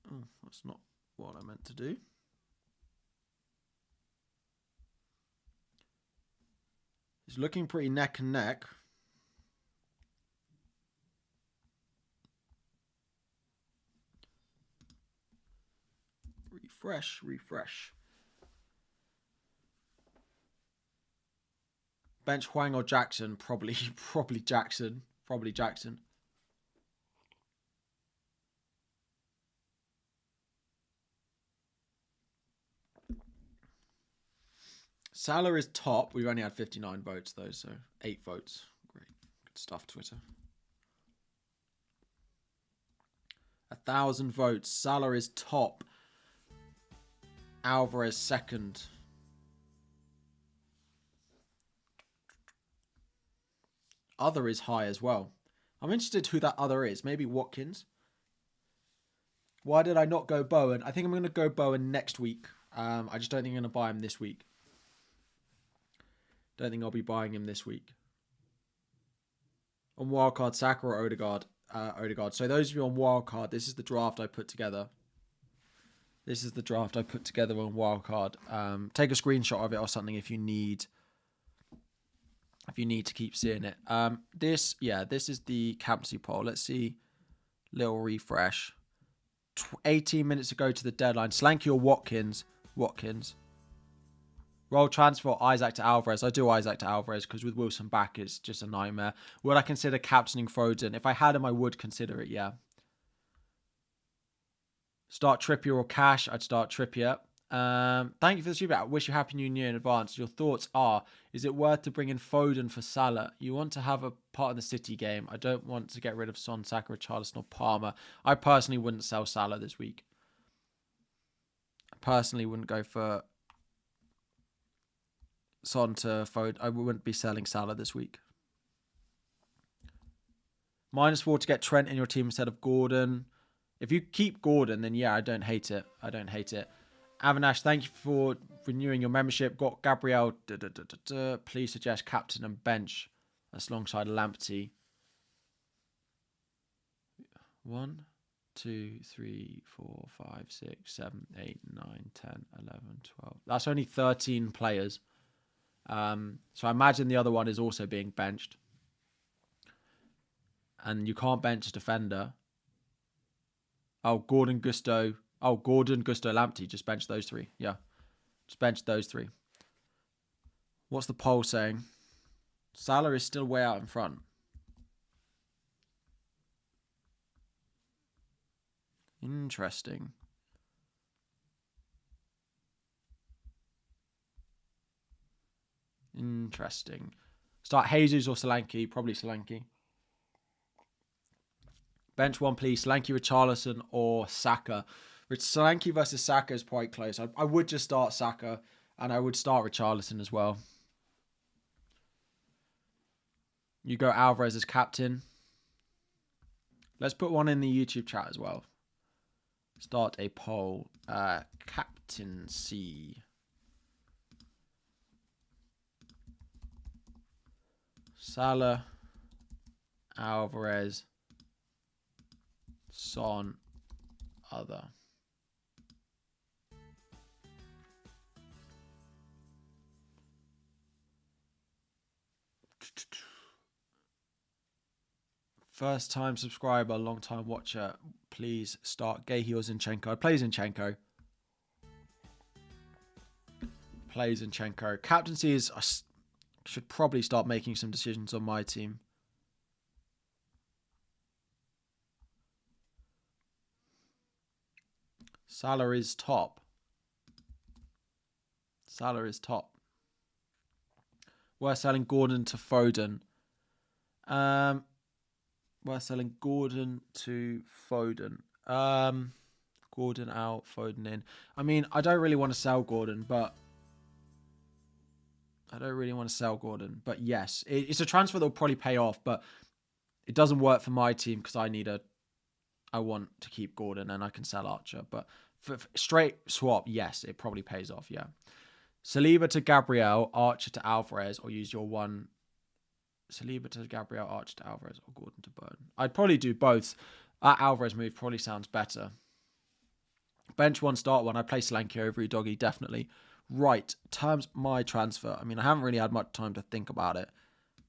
Oh, that's not what I meant to do. It's looking pretty neck and neck. Refresh. Bench Hwang or Jackson? Probably Jackson. Salah is top. We've only had 59 votes though, so 8 votes. Great. Good stuff, Twitter. 1,000 votes. Salah is top. Alvarez second. Other is high as well. I'm interested who that other is. Maybe Watkins. Why did I not go Bowen? I think I'm going to go Bowen next week. I just don't think I'm going to buy him this week. Don't think I'll be buying him this week. On Wildcard, Saka or Odegaard? Odegaard. So those of you on Wildcard, this is the draft I put together. On Wildcard. Take a screenshot of it or something if you need to keep seeing it. This is the captaincy poll. Let's see. Little refresh. 18 minutes ago to the deadline. Solanke or Watkins? Roll transfer Isaac to Alvarez. I do Isaac to Alvarez because with Wilson back, it's just a nightmare. Would I consider captaining Foden? If I had him, I would consider it, yeah. Start Trippier or Cash? I'd start Trippier. Thank you for the super. I wish you happy new year in advance. Your thoughts are, is it worth to bring in Foden for Salah? You want to have a part in the City game. I don't want to get rid of Son, Saka, Richarlison or Palmer. I personally wouldn't sell Salah this week. personally wouldn't go for Son to Foden. I wouldn't be selling Salah this week. -4 to get Trent in your team instead of Gordon. If you keep Gordon, then yeah, I don't hate it. I don't hate it. Avinash, thank you for renewing your membership. Got Gabriel. Please suggest captain and bench. That's alongside Lamptey. 1, 2, 3, 4, 5, 6, 7, 8, 9, 10, 11, 12. That's only 13 players. So I imagine the other one is also being benched. And you can't bench a defender. Oh, Gordon, Gusto, Lamptey. Just bench those three. Yeah. Just bench those three. What's the poll saying? Salah is still way out in front. Interesting. Start Jesus or Solanke. Probably Solanke. Bench one, please. Solanke, Richarlison, or Saka. Solanke versus Saka is quite close. I would just start Saka, and I would start Richarlison as well. You go Alvarez as captain. Let's put one in the YouTube chat as well. Start a poll. Captaincy. Salah, Alvarez, Son, other. First time subscriber, long time watcher. Please start Gahey or Zinchenko. I play Zinchenko. Captaincy is... I should probably start making some decisions on my team. Salah is top. We're selling Gordon to Foden. Gordon out, Foden in. I mean, I don't really want to sell Gordon, but yes, it's a transfer that will probably pay off, but it doesn't work for my team because I want to keep Gordon and I can sell Archer. But for straight swap, yes, it probably pays off, yeah. Saliba to Gabriel, Archer to Alvarez, or use your one. Saliba to Gabriel, Archer to Alvarez, or Gordon to Burn. I'd probably do both. That Alvarez move probably sounds better. Bench one, start one. I play Solanke over Udogie, definitely. Right, terms my transfer. I mean, I haven't really had much time to think about it.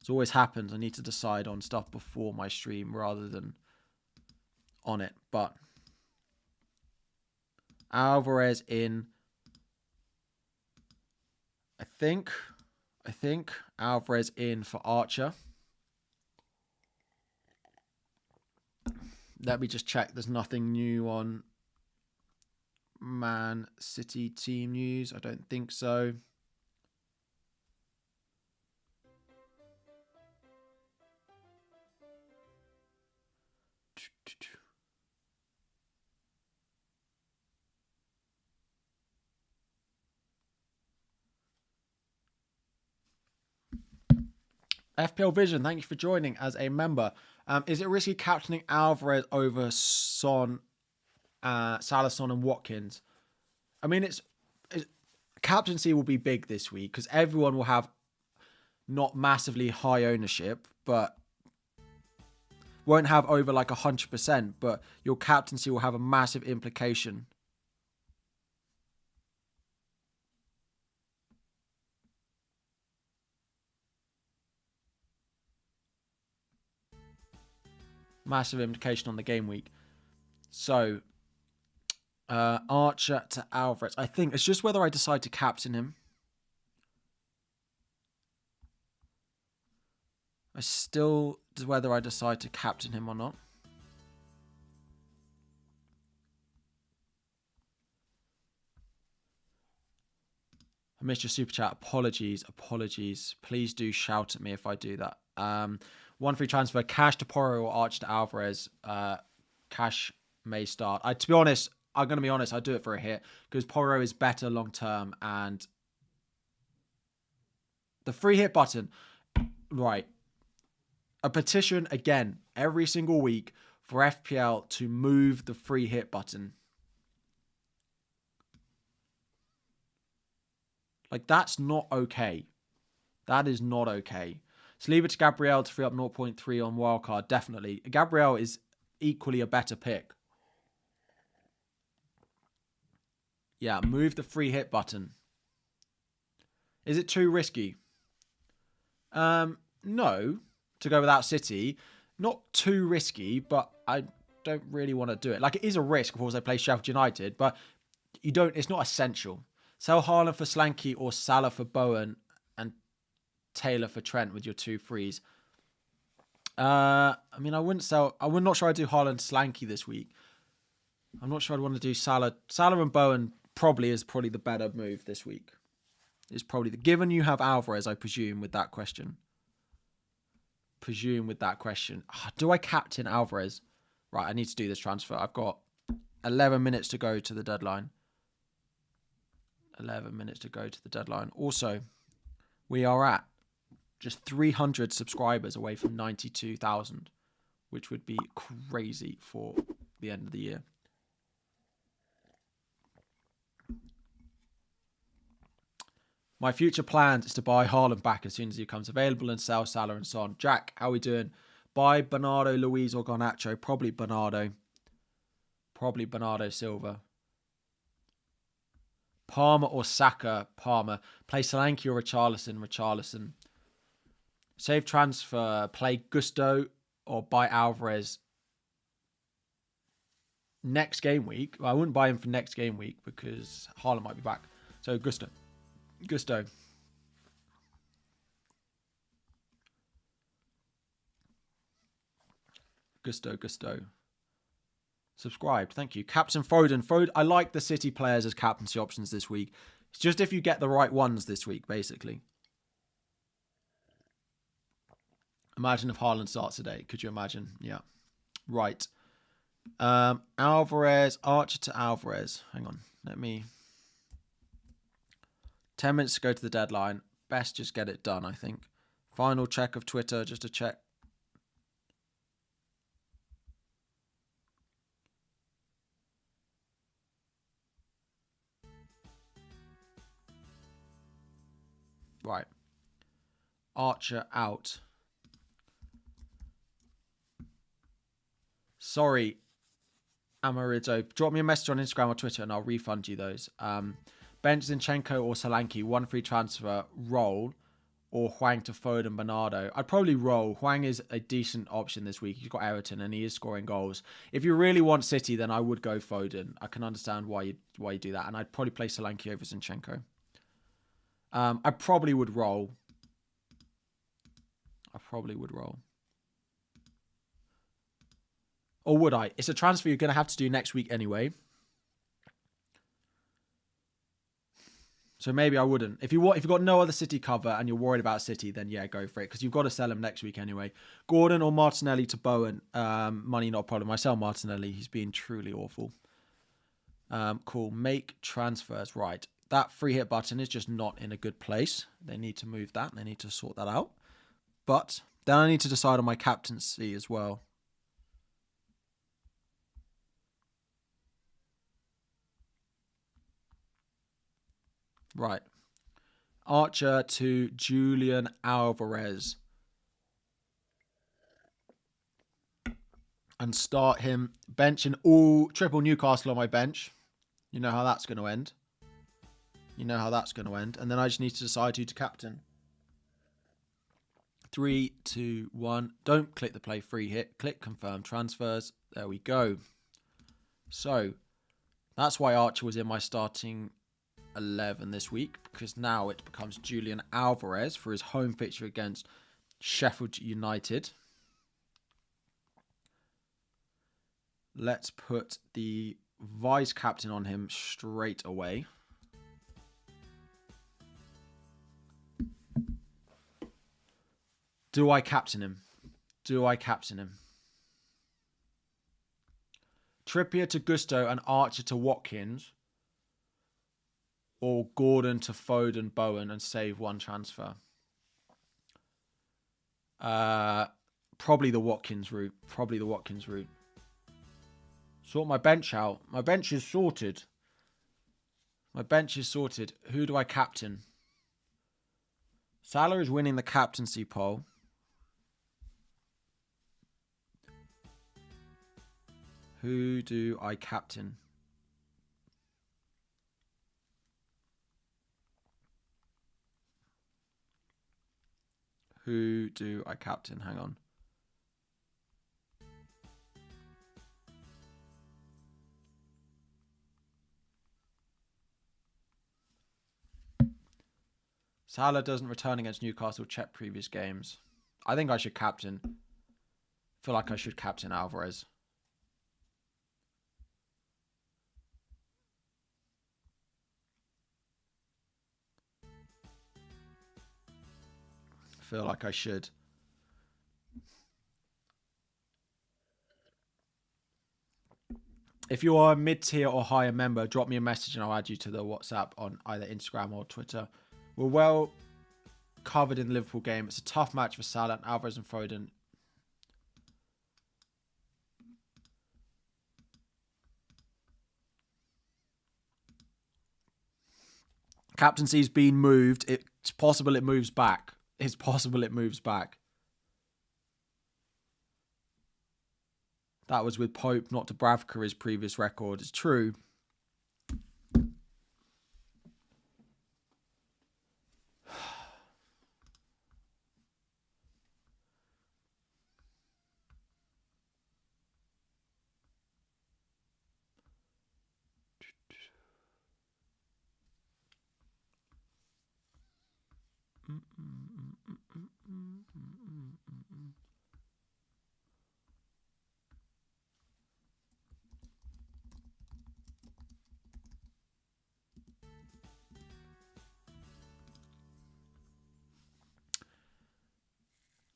It always happens. I need to decide on stuff before my stream rather than on it. But Alvarez in. I think Alvarez in for Archer. Let me just check. There's nothing new on Man City team news. I don't think so. FPL Vision, thank you for joining as a member. Is it risky captaining Alvarez over Son, Salah, Son, and Watkins? I mean, it's captaincy will be big this week because everyone will have not massively high ownership, but won't have over like 100%. But your captaincy will have a massive implication. Massive implication on the game week. So, Archer to Alvarez. I think it's just whether I decide to captain him. Whether I decide to captain him or not. I missed your super chat. Apologies. Please do shout at me if I do that. One free transfer, Cash to Porro or Archer to Alvarez. Cash may start. To be honest, I'm going to be honest, I do it for a hit because Porro is better long term. And the free hit button, right? A petition again every single week for FPL to move the free hit button. Like, that's not okay. That is not okay. So leave it to Gabriel to free up 0.3 on Wildcard. Definitely. Gabriel is equally a better pick. Yeah, move the free hit button. Is it too risky? No, to go without City. Not too risky, but I don't really want to do it. Like, it is a risk, of course, I play Sheffield United, but you don't. It's not essential. Sell Haaland for Slanky or Salah for Bowen and Taylor for Trent with your 2 frees. I mean, I wouldn't sell. I'm not sure I'd do Haaland Slanky this week. I'm not sure I'd want to do Salah. Salah and Bowen probably the better move this week. It's probably given you have Alvarez, I presume, with that question. Do I captain Alvarez? Right, I need to do this transfer. I've got 11 minutes to go to the deadline. 11 minutes to go to the deadline. Also, we are at just 300 subscribers away from 92,000, which would be crazy for the end of the year. My future plans is to buy Haaland back as soon as he becomes available and sell Salah and Son. Jack, how are we doing? Buy Bernardo, Luiz or Garnacho. Probably Bernardo. Probably Bernardo Silva. Palmer or Saka. Palmer. Play Solanke or Richarlison. Save transfer. Play Gusto or buy Alvarez. Next game week. Well, I wouldn't buy him for next game week because Haaland might be back. So Gusto. Subscribed. Thank you. Captain Foden. I like the City players as captaincy options this week. It's just if you get the right ones this week, basically. Imagine if Haaland starts today. Could you imagine? Yeah. Right. Alvarez. Archer to Alvarez. Hang on. 10 minutes to go to the deadline. Best just get it done, I think. Final check of Twitter, just to check. Right. Archer out. Sorry, Amarillo. Drop me a message on Instagram or Twitter and I'll refund you those. Bench Zinchenko or Solanke, 1 free transfer, roll, or Hwang to Foden, Bernardo. I'd probably roll. Hwang is a decent option this week. He's got Everton and he is scoring goals. If you really want City, then I would go Foden. I can understand why you do that. And I'd probably play Solanke over Zinchenko. I probably would roll. Or would I? It's a transfer you're going to have to do next week anyway. So maybe I wouldn't. If you've got no other City cover and you're worried about City, then yeah, go for it. Because you've got to sell him next week anyway. Gordon or Martinelli to Bowen. Money not a problem. I sell Martinelli. He's been truly awful. Cool. Make transfers. Right. That free hit button is just not in a good place. They need to move that. They need to sort that out. But then I need to decide on my captaincy as well. Right. Archer to Julian Alvarez. And start him benching all triple Newcastle on my bench. You know how that's going to end. And then I just need to decide who to captain. 3, 2, 1. Don't click the play free hit. Click confirm transfers. There we go. So that's why Archer was in my starting 11 this week, because now it becomes Julian Alvarez for his home fixture against Sheffield United. Let's put the vice captain on him straight away. Do I captain him? Trippier to Gusto and Archer to Watkins. Or Gordon to Foden, Bowen, and save one transfer. Probably the Watkins route. Sort my bench out. My bench is sorted. Who do I captain? Salah is winning the captaincy poll. Who do I captain? Hang on. Salah doesn't return against Newcastle. Check previous games. I think I should captain. Feel like I should captain Alvarez. Feel like I should. If you are a mid-tier or higher member, drop me a message and I'll add you to the WhatsApp on either Instagram or Twitter. We're well covered in the Liverpool game. It's a tough match for Salah and Alvarez and Foden. Captaincy's been moved. It's possible it moves back. That was with Pope, not Dubravka, his previous record. It's true.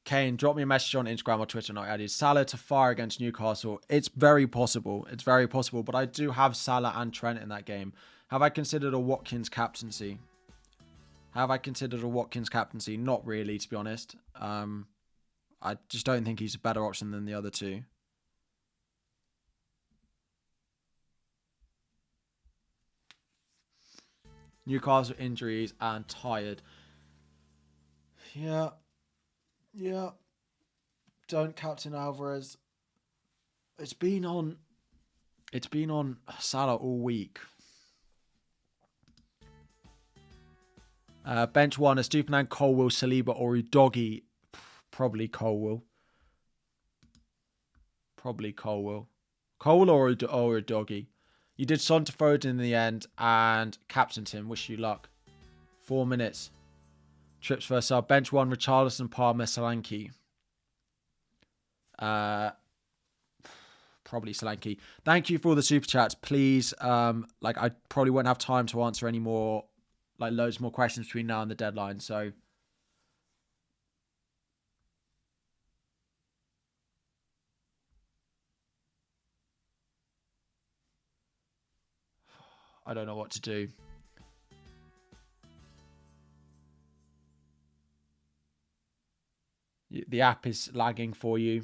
Kane, drop me a message on Instagram or Twitter and I'll add you. Salah to fire against Newcastle. It's very possible. But I do have Salah and Trent in that game. Have I considered a Watkins captaincy? Not really, to be honest. I just don't think he's a better option than the other two. Newcastle injuries and tired. Yeah. Don't captain Alvarez. It's been on Salah all week. Bench one, Estupiñán, Colwill, Saliba, or Udogie. Probably Colwill. Colwill or Udogie. You did Son to Foden in the end and captained him. Wish you luck. 4 minutes. Trips first sub. Bench one, Richarlison, Palmer, Solanke. Probably Solanke. Thank you for all the super chats. Please, I probably won't have time to answer any more, loads more questions between now and the deadline. So, I don't know what to do. The app is lagging for you.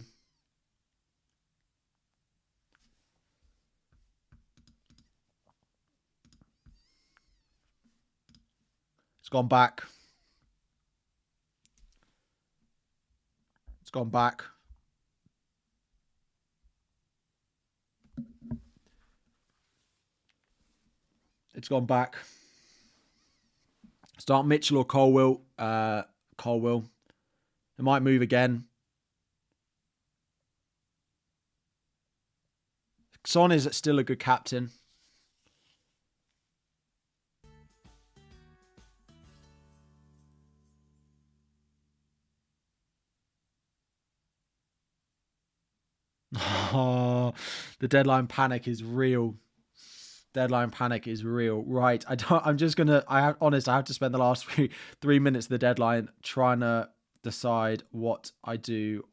It's gone back. It's gone back. Start Mitchell or Colwill. Colwill. It might move again. Son is still a good captain. Oh, the deadline panic is real. Right. I have to spend the last 3 minutes of the deadline trying to decide what I do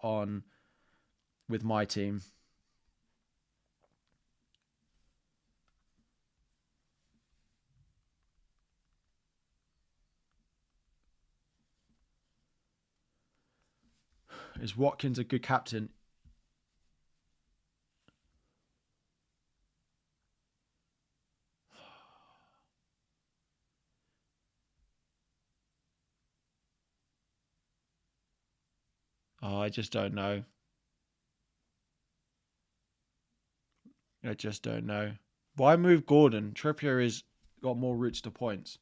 with my team. Is Watkins a good captain? Oh, I just don't know. I just don't know. Why move Gordon? Trippier has got more routes to points.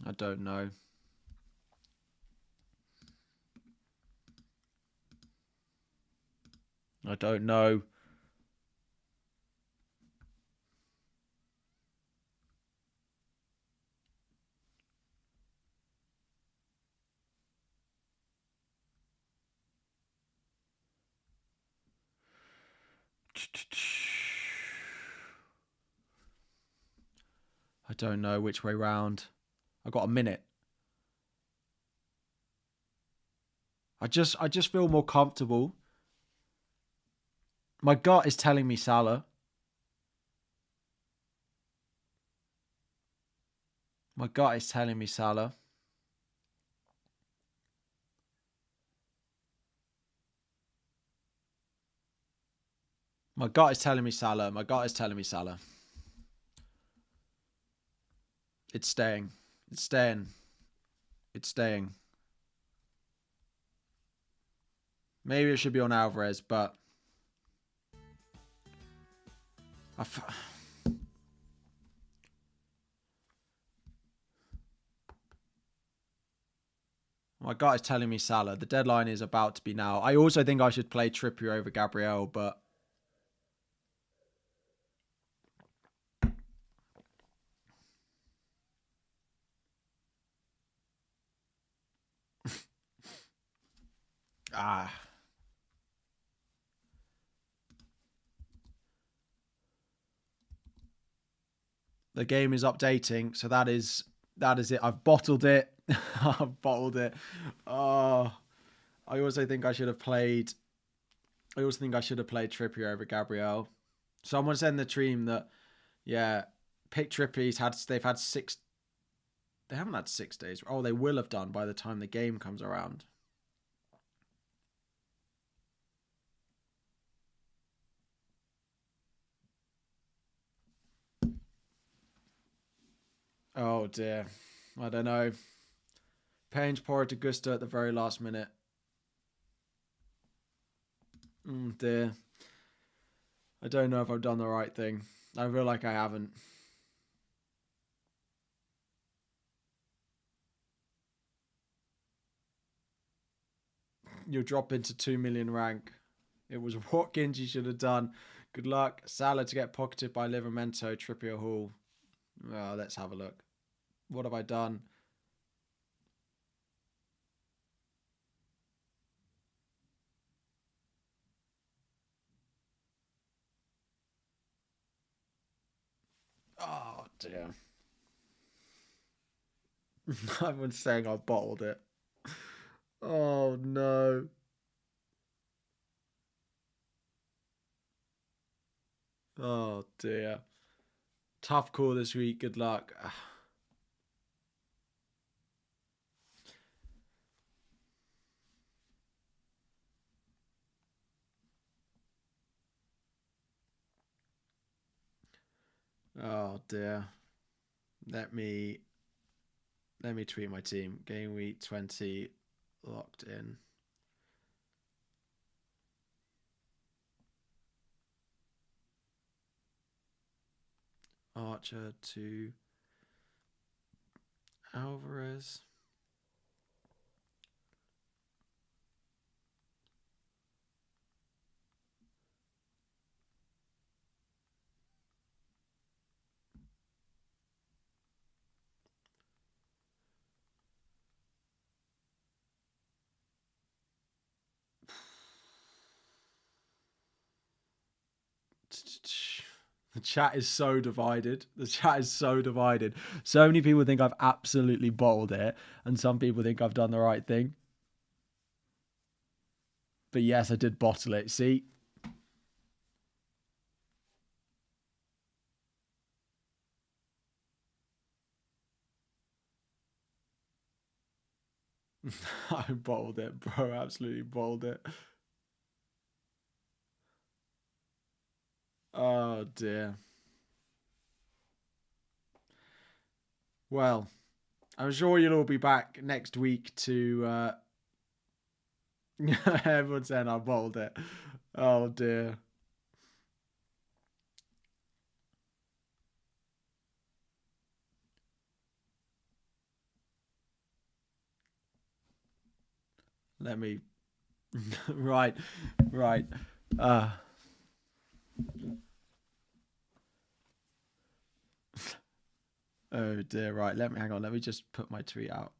I don't know. I don't know. I don't know which way round. I got a minute. I just feel more comfortable. My gut is telling me Salah. My gut is telling me Salah. My gut is telling me Salah. My gut is telling me Salah. It's staying. It's staying. It's staying. Maybe it should be on Alvarez, but my gut is telling me Salah. The deadline is about to be now. I also think I should play Trippier over Gabriel, but the game is updating, so that is it. I've bottled it. I've bottled it. Oh, I also think I should have played. I also think I should have played Trippier over Gabriel. Someone said in the stream that, yeah, pick Trippier. They've had 6. They haven't had 6 days. Oh, they will have done by the time the game comes around. Oh dear. I don't know. Payne's poured to Gusto at the very last minute. Dear. I don't know if I've done the right thing. I feel like I haven't. You'll drop into 2 million rank. It was Watkins you should have done. Good luck. Salah to get pocketed by Livramento, Trippier Hall. Well, let's have a look. What have I done? Oh, dear. Everyone's saying I bottled it. Oh, no. Oh, dear. Tough call this week. Good luck. Oh, dear. Let me tweet my team. GW20 locked in. Archer to Alvarez. The chat is so divided. The chat is so divided. So many people think I've absolutely bottled it, and some people think I've done the right thing. But yes, I did bottle it. See? I bowled it, bro. Absolutely bowled it. Oh, dear. Well, I'm sure you'll all be back next week to... Everyone's saying I bowled it. Oh, dear. Let me... right. Right. Uh... Oh dear, right. Hang on, let me just put my tweet out.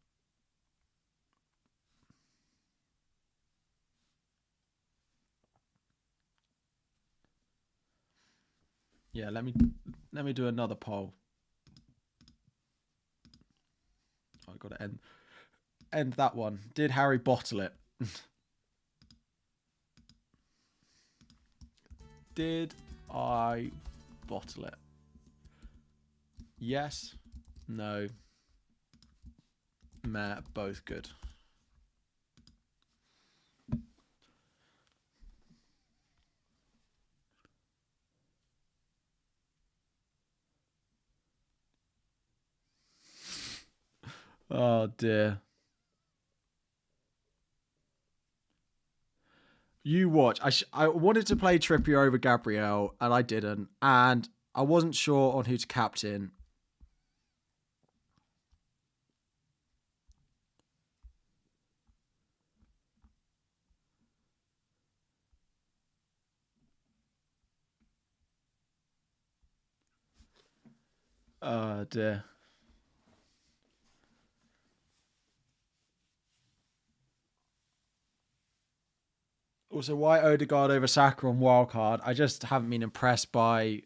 Yeah, let me do another poll. Oh, I gotta end that one. Did Harry bottle it? Did I bottle it? Yes. No. Meh. Both good. Oh dear. You watch. I wanted to play Trippier over Gabriel, and I didn't. And I wasn't sure on who to captain. Oh dear. Also, why Odegaard over Saka on Wildcard? I just haven't been impressed by.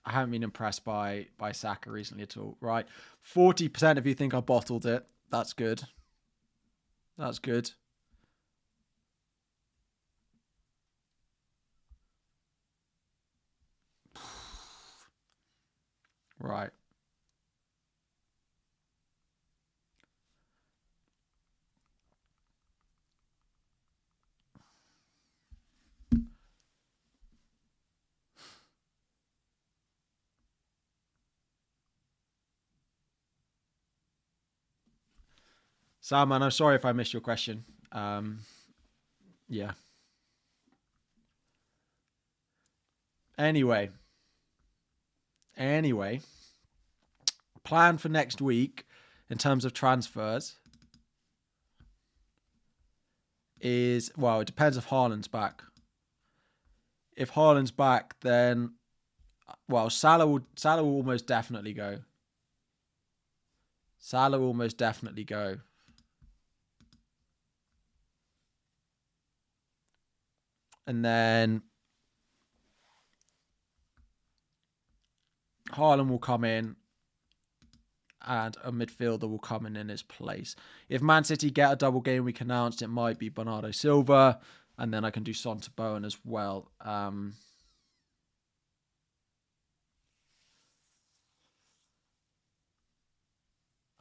I haven't been impressed by Saka recently at all. Right, 40% of you think I bottled it. That's good. That's good. Right. Salman, I'm sorry if I missed your question. Yeah. Anyway, plan for next week in terms of transfers is, well, it depends if Haaland's back. If Haaland's back, then, well, Salah will almost definitely go. Salah will almost definitely go. And then Haaland will come in and a midfielder will come in his place. If Man City get a double game week announced, it might be Bernardo Silva, and then I can do Son to Bowen as well. I'm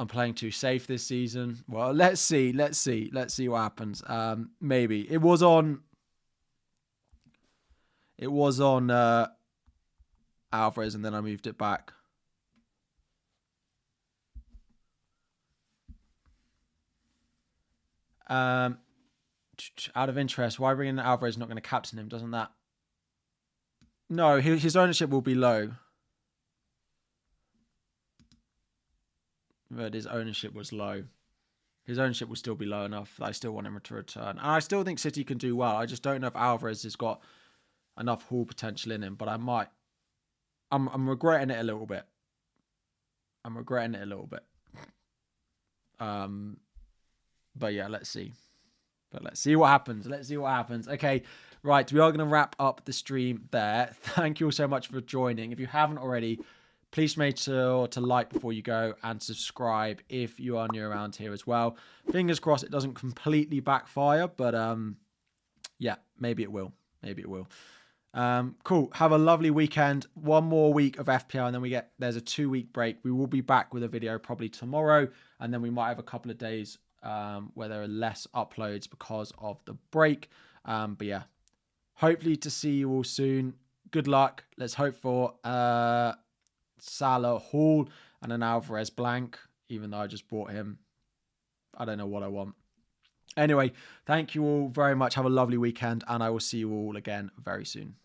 playing too safe this season. Well, let's see what happens. Maybe it was on Alvarez, and then I moved it back. Out of interest, why bring in Alvarez? Not going to captain him, doesn't that? No, his ownership will be low. But his ownership was low. His ownership will still be low enough that I still want him to return. And I still think City can do well. I just don't know if Alvarez has got enough haul potential in him, but I might. I'm regretting it a little bit. But yeah, let's see. Let's see what happens. Okay, right. We are going to wrap up the stream there. Thank you all so much for joining. If you haven't already, please make sure to like before you go and subscribe if you are new around here as well. Fingers crossed it doesn't completely backfire, but yeah, maybe it will. Cool. Have a lovely weekend. One more week of FPL, and then there's a 2-week break. We will be back with a video probably tomorrow, and then we might have a couple of days where there are less uploads because of the break. But yeah, hopefully to see you all soon. Good luck. Let's hope for Salah Hall and an Alvarez blank, even though I just bought him. I don't know what I want. Anyway, thank you all very much. Have a lovely weekend, and I will see you all again very soon.